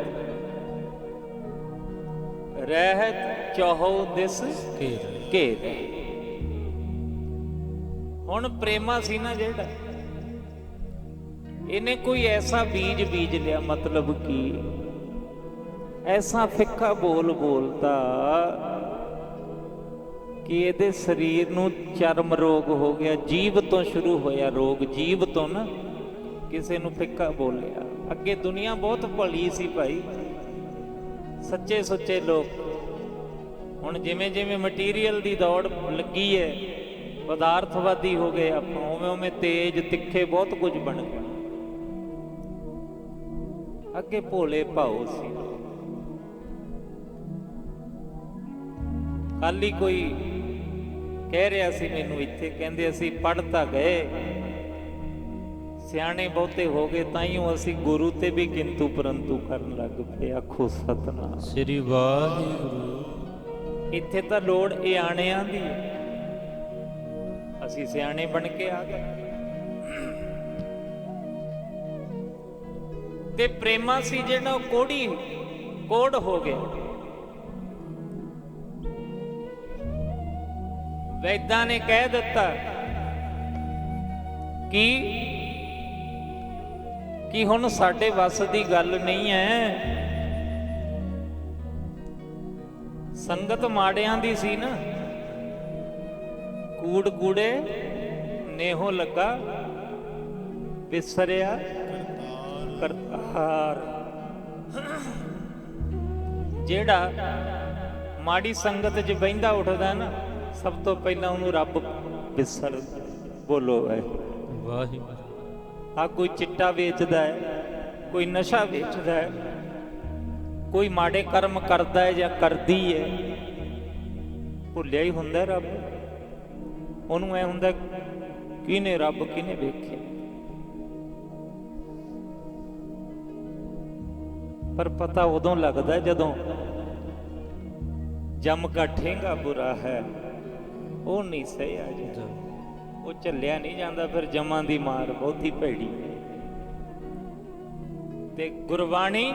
S1: ਰਹਿਤ ਚਾਹੋ ਦਿਸ
S3: ਘੇਰ
S1: ਘੇਰ। ਹੁਣ ਪ੍ਰੇਮਾ ਸੀ ਨਾ ਜਿਹੜਾ, ਇਹਨੇ ਕੋਈ ਐਸਾ ਬੀਜ ਬੀਜ ਲਿਆ, ਮਤਲਬ ਕਿ ਐਸਾ ਫਿੱਕਾ ਬੋਲ ਬੋਲਤਾ ਕਿ ਇਹਦੇ ਸਰੀਰ ਨੂੰ ਚਰਮ ਰੋਗ ਹੋ ਗਿਆ। ਜੀਭ ਤੋਂ ਸ਼ੁਰੂ ਹੋਇਆ ਰੋਗ, ਜੀਭ ਤੋਂ ਨਾ ਕਿਸੇ ਨੂੰ ਫਿੱਕਾ ਬੋਲਿਆ। ਅੱਗੇ ਦੁਨੀਆ ਬਹੁਤ ਭਲੀ ਸੀ ਭਾਈ, ਸੱਚੇ ਸੁੱਚੇ ਲੋਕ। ਹੁਣ ਜਿਵੇਂ ਜਿਵੇਂ ਮਟੀਰੀਅਲ ਦੀ ਦੌੜ ਲੱਗੀ ਹੈ, ਪਦਾਰਥਵਾਦੀ ਹੋ ਗਏ ਆਪਾਂ, ਉਵੇਂ ਉਵੇਂ ਤੇਜ ਤਿੱਖੇ ਬਹੁਤ ਕੁਝ ਬਣ ਗਿਆ। ਅੱਗੇ ਭੋਲੇ ਭਾਉ ਸੀ। ਕੱਲ ਹੀ ਕੋਈ ਕਹਿ ਰਿਹਾ ਸੀ ਮੈਨੂੰ ਇੱਥੇ, ਕਹਿੰਦੇ ਅਸੀਂ ਪੜ੍ਹ ਤਾਂ ਗਏ, ਸਿਆਣੇ ਬਹੁਤੇ ਹੋ ਗਏ, ਤਾਈਓ ਅਸੀਂ ਗੁਰੂ ਤੇ ਵੀ ਕਿੰਤੂ ਪਰੰਤੂ ਕਰਨ ਲੱਗ ਪਏ। ਆਖੋ ਸਤਨਾਮ।
S3: ਸ੍ਰੀ ਵਾਹਿਗੁਰੂ।
S1: ਇੱਥੇ ਤਾਂ ਲੋੜ ਇਹ ਆਣਿਆਂ ਦੀ ਹੈ, ਅਸੀਂ ਸਿਆਣੇ ਬਣ ਕੇ ਆ ਗਏ। ਤੇ ਪ੍ਰੇਮਾ ਸੀ ਜਿਹੜਾ ਉਹ ਕੋੜ ਹੋ ਗਿਆ। ਵੈਦਾਂ ਨੇ ਕਹਿ ਦਿੱਤਾ ਕਿ ਹੁਣ ਸਾਡੇ ਵੱਸ ਦੀ ਗੱਲ ਨਹੀਂ ਹੈ। ਸੰਗਤ ਮਾੜਿਆਂ ਦੀ ਸੀ ਨਾ, ਕੂੜ ਕੂੜੇ ਨੇਹੋ ਲੱਗਾ ਵਿਸਰਿਆ ਕਰਤਾਰ। ਜਿਹੜਾ ਮਾੜੀ ਸੰਗਤ 'ਚ ਬਹਿੰਦਾ ਉੱਠਦਾ ਨਾ, ਸਭ ਤੋਂ ਪਹਿਲਾਂ ਉਹਨੂੰ ਰੱਬ ਵਿਸਰ। ਬੋਲੋ
S3: ਵਾਹਿਗੁਰੂ।
S1: ਆ ਕੋਈ ਚਿੱਟਾ ਵੇਚਦਾ ਹੈ, ਕੋਈ ਨਸ਼ਾ ਵੇਚਦਾ ਹੈ, ਕੋਈ ਮਾੜੇ ਕਰਮ ਕਰਦਾ ਹੈ ਜਾਂ ਕਰਦੀ ਹੈ, ਭੁੱਲਿਆ ਹੀ ਹੁੰਦਾ ਰੱਬ। ਉਹਨੂੰ ਐ ਹੁੰਦਾ ਕਿਹਨੇ ਰੱਬ ਕਿਹਨੇ ਵੇਖਿਆ। ਪਰ ਪਤਾ ਉਦੋਂ ਲੱਗਦਾ ਜਦੋਂ ਜਮ ਕਾ ਠੇਂਗਾ ਬੁਰਾ ਹੈ ਉਹ ਨਹੀਂ ਸਹਿਆ ਜਾਂਦਾ, ਉਹ ਝੱਲਿਆ ਨਹੀਂ ਜਾਂਦਾ। ਫਿਰ ਜਮਾਂ ਦੀ ਮਾਰ ਬਹੁਤੀ ਭੈੜੀ। ਤੇ ਗੁਰਬਾਣੀ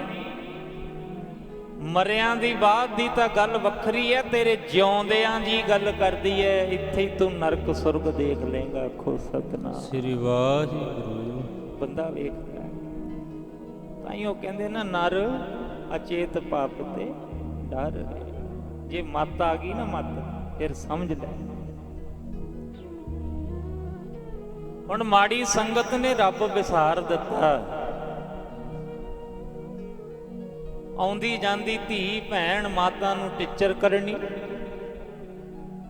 S1: ਮਰਿਆਂ ਦੀ ਬਾਤ ਦੀ ਤਾਂ ਗੱਲ ਵੱਖਰੀ ਹੈ, ਤੇਰੇ ਜਿਉਂਦਿਆਂ ਜੀ ਗੱਲ ਕਰਦੀ ਹੈ। ਇੱਥੇ ਹੀ ਤੂੰ ਨਰਕ ਸੁਰਗ ਦੇਖ ਲੇਗਾ। ਆਖੋ ਸਤਨਾਮ
S3: ਸ੍ਰੀ ਵਾਹਿਗੁਰੂ।
S1: ਬੰਦਾ ਵੇਖਦਾ ਤਾਈਓ ਕਹਿੰਦੇ ਨਾ ਨਰ ਅਚੇਤ ਪਾਪ ਤੇ ਡਰ ਰਹੇ। ਜੇ ਮੱਤ ਆ ਗਈ ਨਾ ਮੱਤ, ਫਿਰ ਸਮਝ ਲੈ। ਹੁਣ ਮਾੜੀ ਸੰਗਤ ਨੇ ਰੱਬ ਵਿਸਾਰ ਦਿੱਤਾ। ਆਉਂਦੀ ਜਾਂਦੀ ਧੀ ਭੈਣ ਮਾਤਾ ਨੂੰ ਟੀਚਰ ਕਰਨੀ,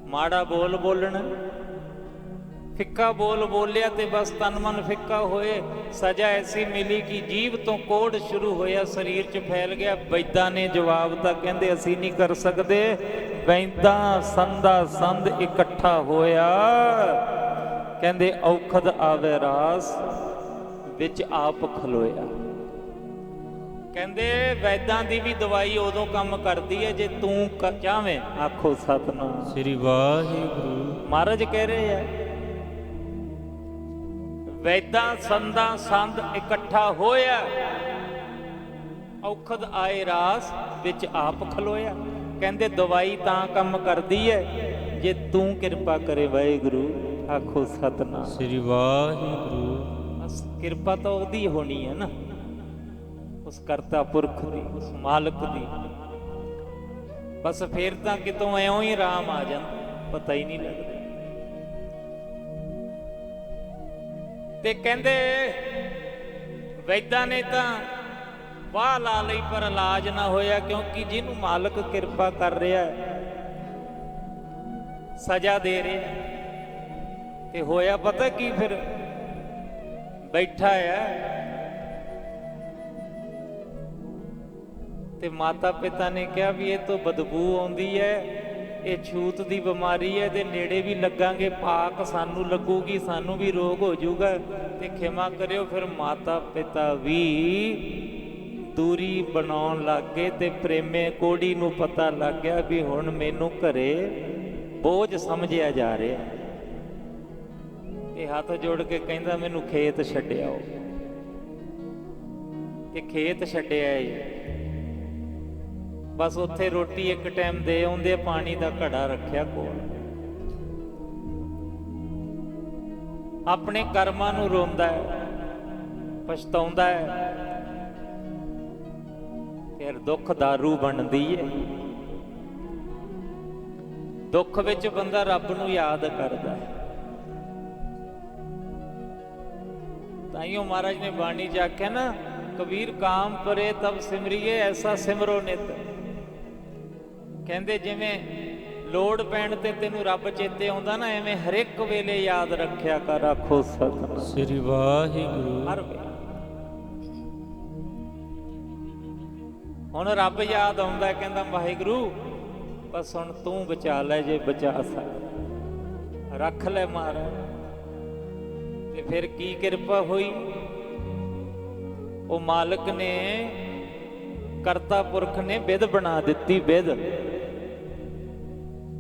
S1: ਮਾੜਾ ਬੋਲ ਬੋਲਣਾ, ਫਿੱਕਾ ਬੋਲ ਬੋਲਿਆ ਤੇ ਬਸ ਤਨ ਮਨ ਫਿੱਕਾ ਹੋਏ। ਸਜ਼ਾ ਐਸੀ ਮਿਲੀ ਕਿ ਜੀਭ ਤੋਂ ਕੋੜ ਸ਼ੁਰੂ ਹੋਇਆ, ਸਰੀਰ 'ਚ ਫੈਲ ਗਿਆ। ਵੈਦਾਂ ਨੇ ਜਵਾਬ ਤਾਂ ਕਹਿੰਦੇ ਅਸੀਂ ਨਹੀਂ ਕਰ ਸਕਦੇ। ਵੈਦਾਂ ਸੰਦਾ ਸੰਦ ਇਕੱਠਾ ਹੋਇਆ, ਕਹਿੰਦੇ ਔਖਦ ਆਵੇ ਰਾਸ ਵਿੱਚ ਆਪ ਖਲੋਇਆ। ਕਹਿੰਦੇ ਵੈਦਾਂ ਦੀ ਵੀ ਦਵਾਈ ਉਦੋਂ ਕੰਮ ਕਰਦੀ ਹੈ ਜੇ ਤੂੰ ਚਾਹਵੇਂ। ਆਖੋ ਸਤਨਾਮ
S3: ਸ੍ਰੀ ਵਾਹਿਗੁਰੂ।
S1: ਮਹਾਰਾਜ ਕਹਿ ਰਹੇ ਆ ਵੈਦਾਂ ਸੰਦਾਂ ਸੰਦ ਇਕੱਠਾ ਹੋਇਆ, ਔਖਦ ਆਏ ਰਾਸ ਵਿੱਚ ਆਪ ਖਲੋਇਆ। ਕਹਿੰਦੇ ਦਵਾਈ ਤਾਂ ਕੰਮ ਕਰਦੀ ਹੈ ਜੇ ਤੂੰ ਕਿਰਪਾ ਕਰੇ ਵਾਹਿਗੁਰੂ। ਆਖੋ ਸਤਨਾਮ
S3: ਸ੍ਰੀ ਵਾਹਿਗੁਰੂ।
S1: ਬਸ ਕਿਰਪਾ ਤਾਂ ਉਹਦੀ ਹੋਣੀ ਹੈ ਨਾ, ਉਸ ਕਰਤਾ ਪੁਰਖ ਦੀ, ਉਸ ਮਾਲਕ ਦੀ। ਬਸ ਫੇਰ ਤਾਂ ਕਿਤੋਂ ਐਉਂ ਹੀ ਰਾਮ ਆ ਜਾਂਦਾ, ਪਤਾ ਹੀ ਨਹੀਂ ਲੱਗਦਾ। ਤੇ ਕਹਿੰਦੇ ਵੈਦਾਂ ਨੇ ਤਾਂ ਵਾਹ ਲਾ ਲਈ ਪਰ ਇਲਾਜ ਨਾ ਹੋਇਆ, ਕਿਉਂਕਿ ਜਿਹਨੂੰ ਮਾਲਕ ਕਿਰਪਾ ਕਰ ਰਿਹਾ ਹੈ, ਸਜ਼ਾ ਦੇ ਰਿਹਾ, ਤੇ ਹੋਇਆ ਪਤਾ ਕੀ ਫਿਰ ਬੈਠਾ ਹੈ ਤੇ ਮਾਤਾ ਪਿਤਾ ਨੇ ਕਿਹਾ ਵੀ ਇਹ ਤੋਂ ਬਦਬੂ ਆਉਂਦੀ ਹੈ, ਇਹ ਛੂਤ ਦੀ ਬਿਮਾਰੀ ਹੈ, ਤੇ ਨੇੜੇ ਵੀ ਲੱਗਾਂਗੇ ਪਾਕ ਸਾਨੂੰ ਲੱਗੂਗੀ, ਸਾਨੂੰ ਵੀ ਰੋਗ ਹੋ ਜਾਊਗਾ, ਤੇ ਖਿਮਾ ਕਰਿਓ। ਫਿਰ ਮਾਤਾ ਪਿਤਾ ਵੀ ਦੂਰੀ ਬਣਾਉਣ ਲੱਗ ਗਏ ਤੇ ਪ੍ਰੇਮੇ ਕੋੜੀ ਨੂੰ ਪਤਾ ਲੱਗ ਗਿਆ ਵੀ ਹੁਣ ਮੈਨੂੰ ਘਰੇ ਬੋਝ ਸਮਝਿਆ ਜਾ ਰਿਹਾ। ਤੇ ਹੱਥ ਜੋੜ ਕੇ ਕਹਿੰਦਾ ਮੈਨੂੰ ਖੇਤ ਛੱਡਿਆਓ। ਤੇ ਖੇਤ ਛੱਡਿਆ ਏ। ਬਸ ਉੱਥੇ ਰੋਟੀ ਇੱਕ ਟਾਈਮ ਦੇ ਆਉਂਦੇ, ਪਾਣੀ ਦਾ ਘੜਾ ਰੱਖਿਆ ਕੋਲ। ਆਪਣੇ ਕਰਮਾਂ ਨੂੰ ਰੋਂਦਾ ਹੈ, ਪਛਤਾਉਂਦਾ ਹੈ। ਫਿਰ ਦੁੱਖ ਦਾਰੂ ਬਣਦੀ ਹੈ। ਦੁੱਖ ਵਿੱਚ ਬੰਦਾ ਰੱਬ ਨੂੰ ਯਾਦ ਕਰਦਾ ਹੈ। ਤਾਈਓ ਮਹਾਰਾਜ ਨੇ ਬਾਣੀ 'ਚ ਆਖਿਆ ਨਾ, ਕਬੀਰ ਕਾਮ ਪਰੇ ਤਬ ਸਿਮਰੀਏ ਐਸਾ ਸਿਮਰੋ ਨਿਤ। ਕਹਿੰਦੇ ਜਿਵੇਂ ਲੋੜ ਪੈਣ ਤੇ ਤੈਨੂੰ ਰੱਬ ਚੇਤੇ ਆਉਂਦਾ ਨਾ, ਐਵੇਂ ਹਰ ਇੱਕ ਵੇਲੇ ਯਾਦ ਰੱਖਿਆ ਕਰ। ਆਖੋ ਸਤਿਨਾਮ
S3: ਸ੍ਰੀ ਵਾਹਿਗੁਰੂ।
S1: ਹਰ ਵੇਲੇ ਹੁਣ ਰੱਬ ਯਾਦ ਆਉਂਦਾ, ਕਹਿੰਦਾ ਵਾਹਿਗੁਰੂ ਬਸ ਹੁਣ ਤੂੰ ਬਚਾ ਲੈ ਜੇ ਬਚਾ ਸਕਦਾ, ਰੱਖ ਲੈ ਮਹਾਰਾਜ। ਤੇ ਫਿਰ ਕੀ ਕਿਰਪਾ ਹੋਈ, ਉਹ ਮਾਲਕ ਨੇ, ਕਰਤਾ ਪੁਰਖ ਨੇ ਵਿਧ ਬਣਾ ਦਿੱਤੀ। ਵਿਧ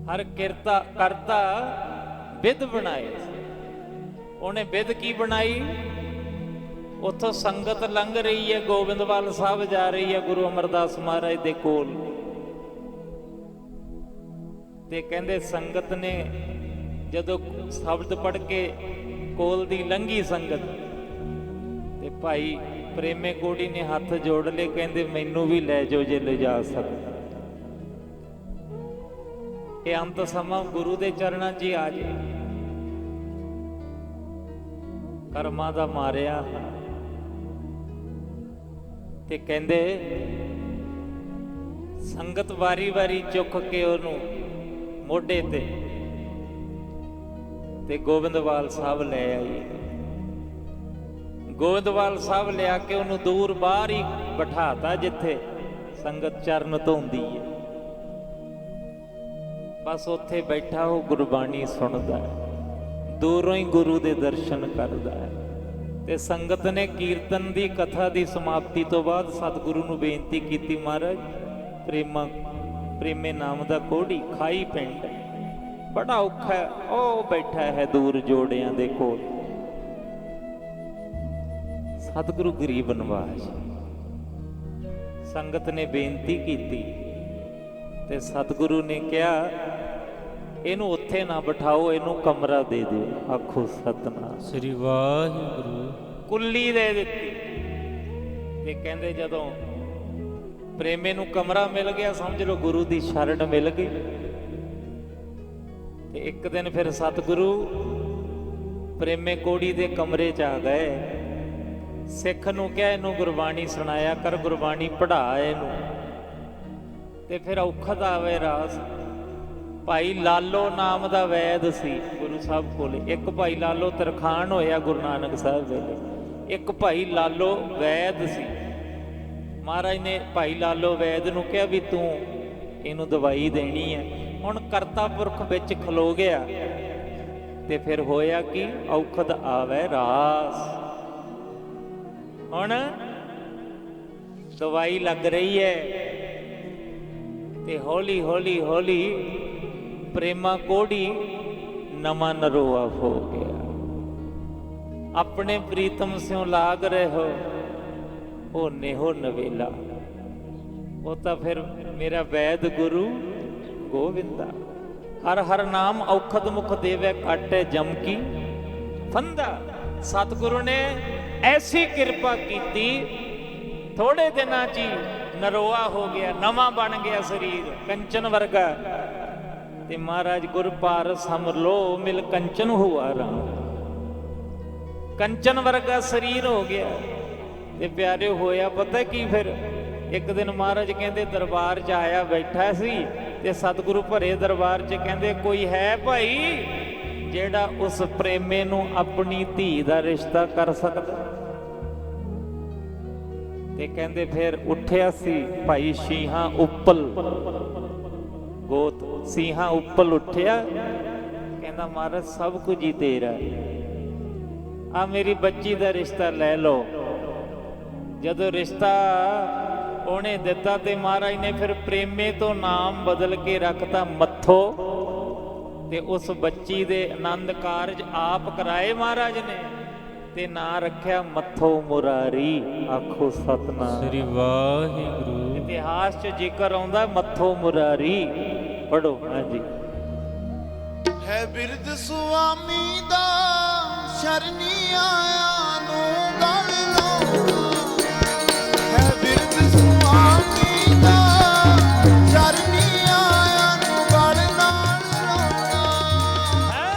S1: ਹਰ ਕਰਤਾ ਵਿਧ ਬਣਾਏ। ਉਹਨੇ ਵਿਧ ਕੀ ਬਣਾਈ, ਉੱਥੋਂ ਸੰਗਤ ਲੰਘ ਰਹੀ ਹੈ, ਗੋਬਿੰਦਵਾਲ ਸਾਹਿਬ ਜਾ ਰਹੀ ਹੈ ਗੁਰੂ ਅਮਰਦਾਸ ਮਹਾਰਾਜ ਦੇ ਕੋਲ। ਤੇ ਕਹਿੰਦੇ ਸੰਗਤ ਨੇ ਜਦੋਂ ਸ਼ਬਦ ਪੜ੍ਹ ਕੇ ਕੋਲ ਦੀ ਲੰਘੀ ਸੰਗਤ, ਤੇ ਭਾਈ ਪ੍ਰੇਮੇ ਕੋੜੀ ਨੇ ਹੱਥ ਜੋੜ ਲਏ, ਕਹਿੰਦੇ ਮੈਨੂੰ ਵੀ ਲੈ ਜਾਓ ਜੇ ਲਿਜਾ ਸਕਦਾ। ਇਹ ਅੰਤ ਸਮਾਂ ਗੁਰੂ ਦੇ ਚਰਨਾਂ 'ਚ ਆ ਜੇ। ਕਰਮਾਂ ਦਾ ਮਾਰਿਆ। ਤੇ ਕਹਿੰਦੇ ਸੰਗਤ ਵਾਰੀ ਵਾਰੀ ਚੁੱਕ ਕੇ ਉਹਨੂੰ ਮੋਢੇ ਤੇ ਗੋਬਿੰਦਵਾਲ ਸਾਹਿਬ ਲੈ ਆਈ। ਗੋਬਿੰਦਵਾਲ ਸਾਹਿਬ ਲਿਆ ਕੇ ਉਹਨੂੰ ਦੂਰ ਬਾਹਰ ਹੀ ਬਿਠਾਤਾ, ਜਿੱਥੇ ਸੰਗਤ ਚਰਨ ਧੋਂਦੀ ਹੈ, ਬਸ ਉੱਥੇ ਬੈਠਾ ਉਹ ਗੁਰਬਾਣੀ ਸੁਣਦਾ ਹੈ, ਦੂਰੋਂ ਹੀ ਗੁਰੂ ਦੇ ਦਰਸ਼ਨ ਕਰਦਾ ਹੈ। ਤੇ ਸੰਗਤ ਨੇ ਕੀਰਤਨ ਦੀ ਕਥਾ ਦੀ ਸਮਾਪਤੀ ਤੋਂ ਬਾਅਦ ਸਤਿਗੁਰੂ ਨੂੰ ਬੇਨਤੀ ਕੀਤੀ, ਮਹਾਰਾਜ ਪ੍ਰੇਮੇ ਨਾਮ ਦਾ ਕੋੜੀ ਖਾਈ ਪਿੰਡ ਬੜਾ ਔਖਾ ਹੈ, ਉਹ ਬੈਠਾ ਹੈ ਦੂਰ ਜੋੜਿਆਂ ਦੇ ਕੋਲ। ਸਤਿਗੁਰੂ ਗਰੀਬ ਨਵਾਜ, ਸੰਗਤ ਨੇ ਬੇਨਤੀ ਕੀਤੀ ਤੇ ਸਤਿਗੁਰੂ ਨੇ ਕਿਹਾ ਇਹਨੂੰ ਉੱਥੇ ਨਾ ਬਿਠਾਓ, ਇਹਨੂੰ ਕਮਰਾ ਦੇ ਦਿਓ। ਆਖੋ ਸਤਨਾਮ
S3: ਸ੍ਰੀ ਵਾਹਿਗੁਰੂ।
S1: ਕੁੱਲੀ ਦੇ ਦਿੱਤੀ। ਤੇ ਕਹਿੰਦੇ ਜਦੋਂ ਪ੍ਰੇਮੇ ਨੂੰ ਕਮਰਾ ਮਿਲ ਗਿਆ, ਸਮਝ ਲਓ ਗੁਰੂ ਦੀ ਸ਼ਰਨ ਮਿਲ ਗਈ। ਤੇ ਇੱਕ ਦਿਨ ਫਿਰ ਸਤਿਗੁਰੂ ਪ੍ਰੇਮੇ ਕੋੜੀ ਦੇ ਕਮਰੇ 'ਚ ਆ ਗਏ। ਸਿੱਖ ਨੂੰ ਕਿਹਾ ਇਹਨੂੰ ਗੁਰਬਾਣੀ ਸੁਣਾਇਆ ਕਰ, ਗੁਰਬਾਣੀ ਪੜ੍ਹਾ ਇਹਨੂੰ। ਤੇ ਫਿਰ ਔਖਦ ਆਵੇ ਰਾਸ। ਭਾਈ ਲਾਲੋ ਨਾਮ ਦਾ ਵੈਦ ਸੀ ਗੁਰੂ ਸਾਹਿਬ ਕੋਲੇ। ਇੱਕ ਭਾਈ ਲਾਲੋ ਤਰਖਾਣ ਹੋਇਆ ਗੁਰੂ ਨਾਨਕ ਸਾਹਿਬ ਵੇਲੇ, ਇੱਕ ਭਾਈ ਲਾਲੋ ਵੈਦ ਸੀ। ਮਹਾਰਾਜ ਨੇ ਭਾਈ ਲਾਲੋ ਵੈਦ ਨੂੰ ਕਿਹਾ ਵੀ ਤੂੰ ਇਹਨੂੰ ਦਵਾਈ ਦੇਣੀ ਹੈ। ਹੁਣ ਕਰਤਾ ਪੁਰਖ ਵਿੱਚ ਖਲੋ ਗਿਆ ਤੇ ਫਿਰ ਹੋਇਆ ਕਿ ਔਖਦ ਆਵੇ ਰਾਸ। ਹੁਣ ਦਵਾਈ ਲੱਗ ਰਹੀ ਹੈ ਤੇ ਹੌਲੀ ਹੌਲੀ ਹੌਲੀ ਪ੍ਰੇਮਾ ਕੋੜੀ ਨਵਾਂ ਨਰੋਆ ਹੋ ਗਿਆ। ਆਪਣੇ ਪ੍ਰੀਤਮ ਸਿਉ ਲਾਗ ਰਹੇ ਹੋ ਉਹ ਨੇਹੋ ਨਵੇਲਾ। ਉਹ ਤਾਂ ਫਿਰ ਮੇਰਾ ਵੈਦ ਗੁਰੂ ਗੋਵਿੰਦਾ। ਹਰ ਹਰ ਨਾਮ ਔਖਦ ਮੁਖ ਦੇਵੇ ਕਾਟੇ ਜਮ ਕੀ ਫੰਦਾ। ਸਤਿਗੁਰੂ ਨੇ ਐਸੀ ਕਿਰਪਾ ਕੀਤੀ, ਥੋੜੇ ਦਿਨਾਂ 'ਚ ਹੀ ਨਰੋਆ ਹੋ ਗਿਆ, ਨਵਾਂ ਬਣ ਗਿਆ ਸਰੀਰ ਕੰਚਨ ਵਰਗਾ। ਤੇ ਮਹਾਰਾਜ ਗੁਰ ਪਾਰਸ ਹਮ ਲੋ ਮਿਲ ਕੰਚਨ ਹੁਆ ਰਾਮ। ਕੰਚਨ ਵਰਗਾ ਸਰੀਰ ਹੋ ਗਿਆ। ਤੇ ਪਿਆਰੇ ਹੋਇਆ ਪਤਾ ਕੀ, ਫਿਰ ਇੱਕ ਦਿਨ ਮਹਾਰਾਜ ਕਹਿੰਦੇ ਦਰਬਾਰ 'ਚ ਆਇਆ ਬੈਠਾ ਸੀ ਤੇ ਸਤਿਗੁਰੂ ਭਰੇ ਦਰਬਾਰ 'ਚ ਕਹਿੰਦੇ ਕੋਈ ਹੈ ਭਾਈ ਜਿਹੜਾ ਉਸ ਪ੍ਰੇਮੇ ਨੂੰ ਆਪਣੀ ਧੀ ਦਾ ਰਿਸ਼ਤਾ ਕਰ ਸਕਦਾ। ਤੇ ਕਹਿੰਦੇ ਫਿਰ ਉੱਠਿਆ ਸੀ ਭਾਈ ਸ਼ੀਹਾਂ ਉੱਪਲ ਗੋਤ, ਸੀਹਾਂ ਉੱਪਲ ਉੱਠਿਆ, ਕਹਿੰਦਾ ਮਹਾਰਾਜ ਸਭ ਕੁਝ ਹੀ ਤੇਰਾ, ਆ ਮੇਰੀ ਬੱਚੀ ਦਾ ਰਿਸ਼ਤਾ ਲੈ ਲਓ। ਜਦੋਂ ਰਿਸ਼ਤਾ ਉਹਨੇ ਦਿੱਤਾ ਤੇ ਮਹਾਰਾਜ ਨੇ ਫਿਰ ਪ੍ਰੇਮੇ ਤੋਂ ਨਾਮ ਬਦਲ ਕੇ ਰੱਖਤਾ ਮੱਥੋ। ਤੇ ਉਸ ਬੱਚੀ ਦੇ ਆਨੰਦ ਕਾਰਜ ਆਪ ਕਰਾਏ ਮਹਾਰਾਜ ਨੇ ਤੇ ਨਾਂ ਰੱਖਿਆ ਮੱਥੋ ਮੁਰਾਰੀ। ਆਖੋ ਸਤਨਾਮ
S3: ਸ੍ਰੀ ਵਾਹਿਗੁਰੂ।
S1: ਇਤਿਹਾਸ 'ਚ ਜ਼ਿਕਰ ਆਉਂਦਾ ਮੱਥੋ ਮੁਰਾਰੀ। ਪੜੋ ਹਾਂਜੀ।
S2: ਹੈ ਬਿਰਧ ਸੁਆਮੀ ਦਾ ਸ਼ਰਨੀ ਆਇਆ ਨੂੰ ਗਲ ਲਾਉਣਾ। ਹੈ ਬਿਰਧ ਸੁਆਮੀ ਦਾ ਸ਼ਰਨੀ ਆਇਆ ਨੂੰ ਗਲ ਨਾਲ ਲਾਉਣਾ।
S1: ਹੈ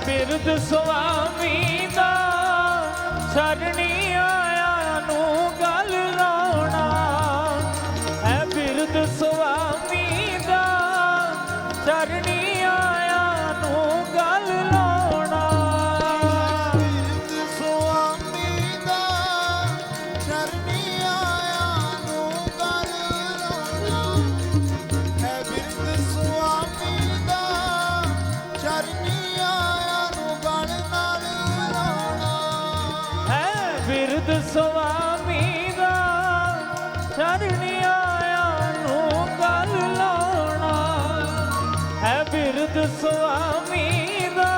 S1: ਬਿਰਧ ਸੁਆਮੀ ਦਾ ਸ਼ਰਣੀ ਆਇਆ ਨੂੰ ਗਲ ਲਾਉਣਾ। ਹੈ ਬਿਰਧ ਸੁਆਮੀ ਦਾ ਸ਼ਰਣੀ ਆਇਆ ਨੂੰ ਗਲ ਲਾਉਣਾ।
S2: ਬਿਰਧ ਸੁਆਮੀ ਦਾ ਸ਼ਰਨੀ ਆਇਆ ਨੂੰ ਗਲ ਲਾਉਣਾ। ਹੈ ਬਿਰਧ ਸੁਆਮੀ ਦਾ ਸ਼ਰਨੀ ਆਇਆ ਨੂੰ ਗਲ ਨਾਲ ਲਾਉਣਾ।
S1: ਹੈ ਬਿਰਧ ਸੁਆਮੀ ਦਾ ਸ਼ਰਣੀ ਆਇਆ ਨੂੰ ਗਲ ਲਾਉਣਾ। ਹੈ ਬਿਰਧ ਸੁਆਮੀ ਦਾ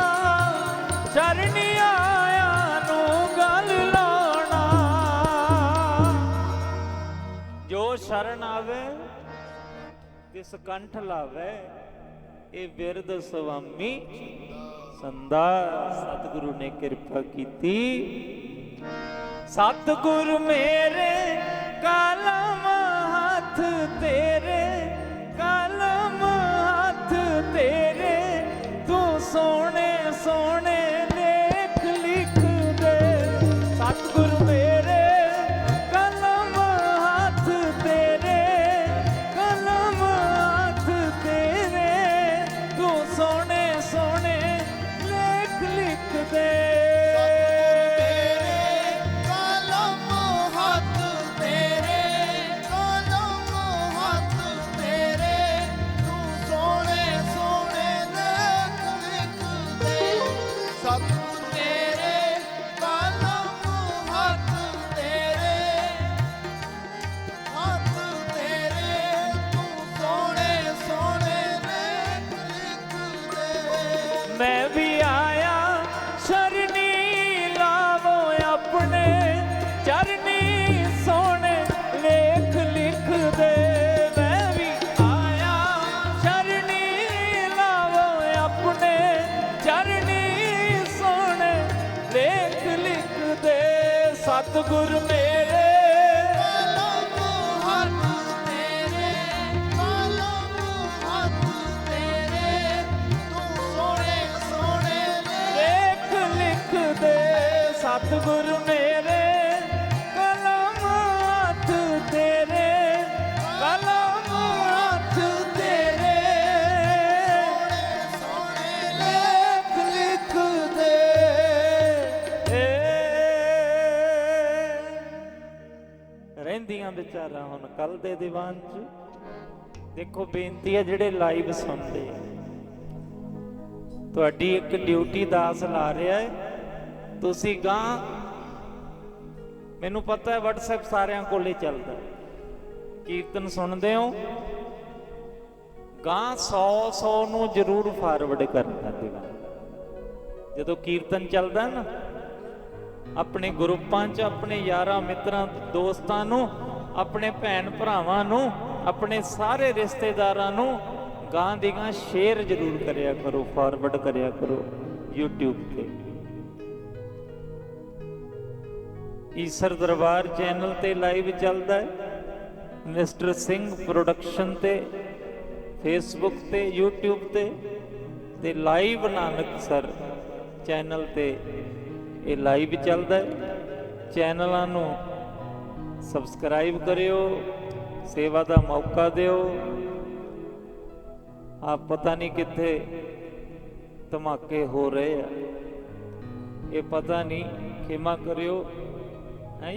S1: ਸ਼ਰਣੀ ਆਇਆ ਨੂੰ ਗਲ ਲਾਉਣਾ। ਜੋ ਸ਼ਰਨ ਆਵੇ ਤਿਸ ਕੰਠ ਲਾਵੇ, ਇਹ ਬਿਰਧ ਸੁਆਮੀ ਸੰਦਾ। ਸਤਿਗੁਰੂ ਨੇ ਕਿਰਪਾ ਕੀਤੀ। ਸਤਿਗੁਰ ਮੇਰੇ ਕਲਮ ਹੱਥ ਤੇਰੇ, ਕਲਮ ਹੱਥ ਤੇਰੇ, ਤੂੰ ਸੋਹਣੇ ਸੋਹਣੇ ਲੇਖ ਲਿਖ ਦੇ। ਸਤਿਗੁਰ ਮੇਰੇ ਕਲਮ ਹੱਥ ਤੇਰੇ, ਕਲਮ ਹੱਥ ਤੇਰੇ, ਤੂੰ ਸੋਹਣੇ ਸੋਹਣੇ ਲੇਖ ਲਿਖ ਦੇ।
S2: ਕਲਮ ਹੱਥ ਤੇਰੇ, ਕਲਮ
S1: ਸਤਿਗੁਰ ਮੇਰੇ
S2: ਕਲਮ ਹੱਥ ਤੇਰੇ, ਕਲਮ ਹੱਥ ਤੇਰੇ, ਤੂੰ ਸੋਹਣੇ ਸੋਹਣੇ
S1: ਲੇਖ ਲਿਖਦੇ ਸਤਿਗੁਰ ਮੇਰੇ ਕਲਮ ਹੱਥ ਤੇਰੇ ਕਲਮ ਹੱਥ ਤੇਰੇ
S2: ਸੋਹਣੇ
S1: ਲੇਖ ਲਿਖਦੇ ਰਹਿੰਦੀਆਂ ਵਿਚਾਰਾਂ ਹੁਣ ਕੱਲ ਦੇ ਦੀਵਾਨ 'ਚ ਦੇਖੋ ਬੇਨਤੀ ਹੈ ਜਿਹੜੇ ਲਾਈਵ ਸੁਣਦੇ ਆ ਤੁਹਾਡੀ ਇੱਕ ਡਿਊਟੀ ਦਾਸ ਲਾ ਰਿਹਾ ਹੈ ਤੁਸੀਂ ਗਾਂ ਮੈਨੂੰ ਪਤਾ ਹੈ WhatsApp ਸਾਰਿਆਂ ਕੋਲੇ ਚੱਲਦਾ ਕੀਰਤਨ ਸੁਣਦੇ ਹੋ ਗਾਂ 100 ਨੂੰ ਜ਼ਰੂਰ ਫਾਰਵਰਡ ਕਰਨਾ ਦੇਣਾ ਜਦੋਂ ਕੀਰਤਨ ਚੱਲਦਾ ਨਾ ਆਪਣੇ ਗਰੁੱਪਾਂ 'ਚ ਆਪਣੇ ਯਾਰਾਂ ਮਿੱਤਰਾਂ ਦੋਸਤਾਂ ਨੂੰ ਆਪਣੇ ਭੈਣ ਭਰਾਵਾਂ ਨੂੰ ਆਪਣੇ ਸਾਰੇ ਰਿਸ਼ਤੇਦਾਰਾਂ ਨੂੰ ਗਾਂ ਦੀ ਗਾਂ ਸ਼ੇਅਰ ਜ਼ਰੂਰ ਕਰਿਆ ਕਰੋ ਫਾਰਵਰਡ ਕਰਿਆ ਕਰੋ YouTube ਤੇ ਈਸਰ ਦਰਬਾਰ ਚੈਨਲ ਤੇ ਲਾਈਵ ਚੱਲਦਾ ਹੈ ਮਿਸਟਰ ਸਿੰਘ ਪ੍ਰੋਡਕਸ਼ਨ ਤੇ Facebook ਤੇ YouTube ਤੇ ਲਾਈਵ ਨਾਨਕਸਰ ਚੈਨਲ ਤੇ ਇਹ ਲਾਈਵ ਚੱਲਦਾ ਹੈ ਚੈਨਲਾਂ ਨੂੰ ਸਬਸਕ੍ਰਾਈਬ ਕਰਿਓ ਸੇਵਾ ਦਾ ਮੌਕਾ ਦਿਓ ਆਪ ਪਤਾ ਨਹੀਂ ਕਿੱਥੇ ਧਮਾਕੇ ਹੋ ਰਹੇ ਆ ਇਹ ਪਤਾ ਨਹੀਂ ਖਿਮਾ ਕਰਿਓ ਹੈ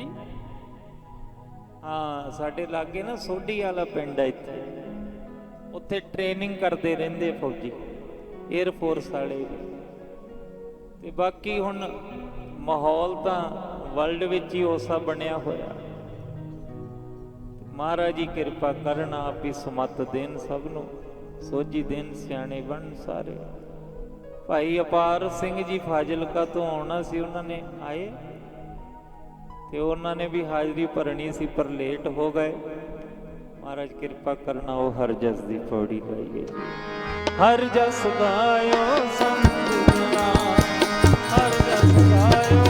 S1: ਹਾਂ ਸਾਡੇ ਲਾਗੇ ਨਾ ਸੋਢੀ ਵਾਲਾ ਪਿੰਡ ਹੈ ਇੱਥੇ ਉੱਥੇ ਟ੍ਰੇਨਿੰਗ ਕਰਦੇ ਰਹਿੰਦੇ ਫੌਜੀ 에ਅਰ ਫੋਰਸ ਵਾਲੇ ਤੇ ਬਾਕੀ ਹੁਣ ਮਾਹੌਲ ਤਾਂ ਵਰਲਡ ਵਿੱਚ ਹੀ ਉਸਾ ਬਣਿਆ ਹੋਇਆ ਮਹਾਰਾਜ ਜੀ ਕਿਰਪਾ ਕਰਨ ਆਪ ਹੀ ਸਮਤ ਦੇਣ ਸਭ ਨੂੰ ਸੋਝੀ ਦੇਣ ਸਿਆਣੇ ਬਣ ਸਾਰੇ ਭਾਈ ਅਪਾਰ ਸਿੰਘ ਜੀ ਫਾਜ਼ਿਲਕਾ ਤੋਂ ਆਉਣਾ ਸੀ ਉਹਨਾਂ ਨੇ ਆਏ ਤੇ ਉਹਨਾਂ ਨੇ ਵੀ ਹਾਜ਼ਰੀ ਭਰਨੀ ਸੀ ਪਰ ਲੇਟ ਹੋ ਗਏ ਮਹਾਰਾਜ ਕਿਰਪਾ ਕਰਨਾ ਉਹ ਹਰ ਜਸ ਦੀ ਪੌੜੀ ਗਾਈਏ ਹਰ ਜਸ ਗਾਇਓ ਸੰਤ ਜਨਾ ਹਰ ਜਸ ਗਾਇਓ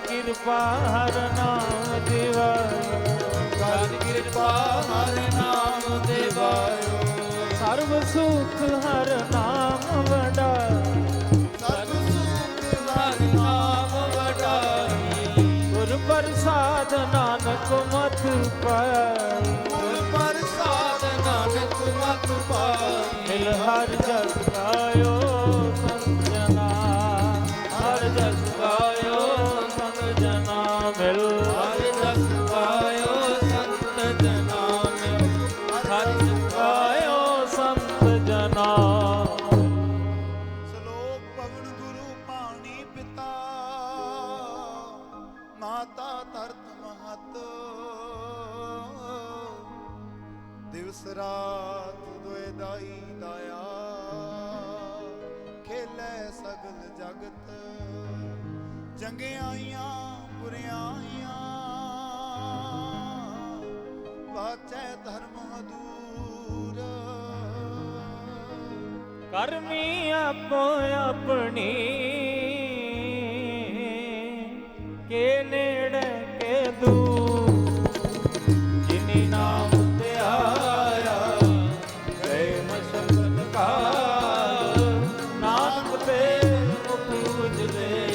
S1: ਕਿਰਪਾ ਹਰ ਨਾਮ ਦਿਵਾਇਓ ਕਰ ਕਿਰਪਾ ਹਰ ਨਾਮ ਦਿਵਾਇਓ ਸਰਬ ਸੁਖ ਹਰ ਨਾਮ ਵਡਾਈ
S2: ਸਰਬ ਸੁਖ ਹਰ ਨਾਮ ਵਡਾਈ
S1: ਗੁਰ ਪ੍ਰਸਾਦ ਨਾਨਕ ਮਤ ਪਾਈ
S2: ਗੁਰ ਪ੍ਰਸਾਦ ਨਾਨਕ ਮਤ ਪਾਈ
S1: ਮਿਲ ਹਰ ਜਸ ਗਾਇਓ ਸੰਤ ਜਨਾ ਹਰ ਜਸ ਗਾਇਓ ਸੰਤ ਜਨਾ ਮਿਲ
S2: ਹਰ ਜਸ ਗਾਇਓ ਸੰਤ ਜਨਾ ਮਿਲ
S1: ਹਰ ਜਸ ਗਾਇਓ ਸੰਤ ਜਨਾ
S2: ਸ਼ਲੋਕ ਪਵਨ ਗੁਰੂ ਪਾਣੀ ਪਿਤਾ ਮਾਤਾ ਧਰਤ ਮਹਤ ਦਿਵਸ ਰਾਤ ਦੁਇ ਦਾਈ ਦਾਇਆ ਖੇਲੇ ਸਗਲ ਜਗਤ ਚੰਗਿਆਈਆਂ ਬੁਰਿਆਈਆਂ ਵਾਚੈ ਧਰਮ ਦੂਰ
S1: ਕਰਮੀ ਆਪੋ ਆਪਣੀ ਕੇ ਨੇੜੇ ਕੇ ਦੂਰ ਜਿਨੀ ਨਾਮ ਤੇ ਆਇਆ ਗਏ ਮਸ਼ਕਤ ਕਾਲ ਨਾਨਕ ਤੇ ਮੁਖ ਉਜਲੇ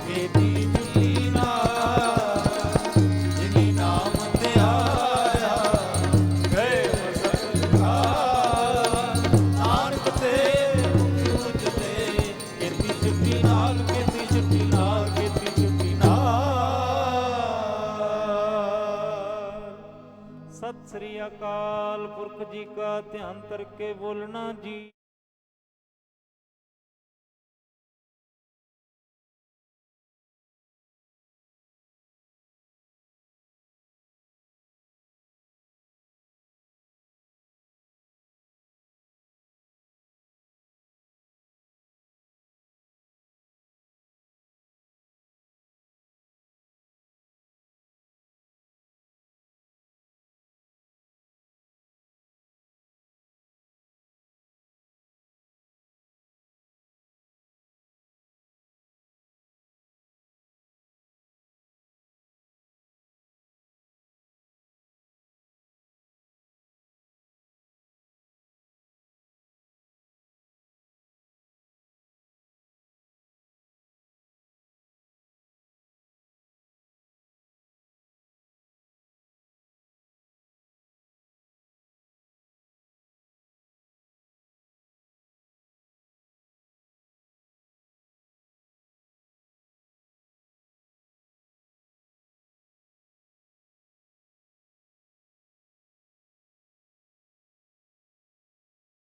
S1: ਕੀਤੀ ਜੁਟੀ ਨਾਮ ਜਿਨੀ ਨਾਮ ਤੇ ਆਇਆ ਗਏ ਮਸ਼ਕਤ ਕਾਲ ਨਾਨਕ ਤੇ ਮੁਖ ਉਜਲੇ ਕੀਤੀ ਜੁਟੀ ਨਾਲ ਕੀਤੀ ਜੁਟੀ ਨਾਲ ਕੀਤੀ ਜੁਟੀ ਨਾਲ ਸਤਿ ਸ੍ਰੀ ਅਕਾਲ ਪੁਰਖ ਜੀ ਕਾ ਧਿਆਨ ਧਰ ਕੇ ਬੋਲਣਾ ਜੀ।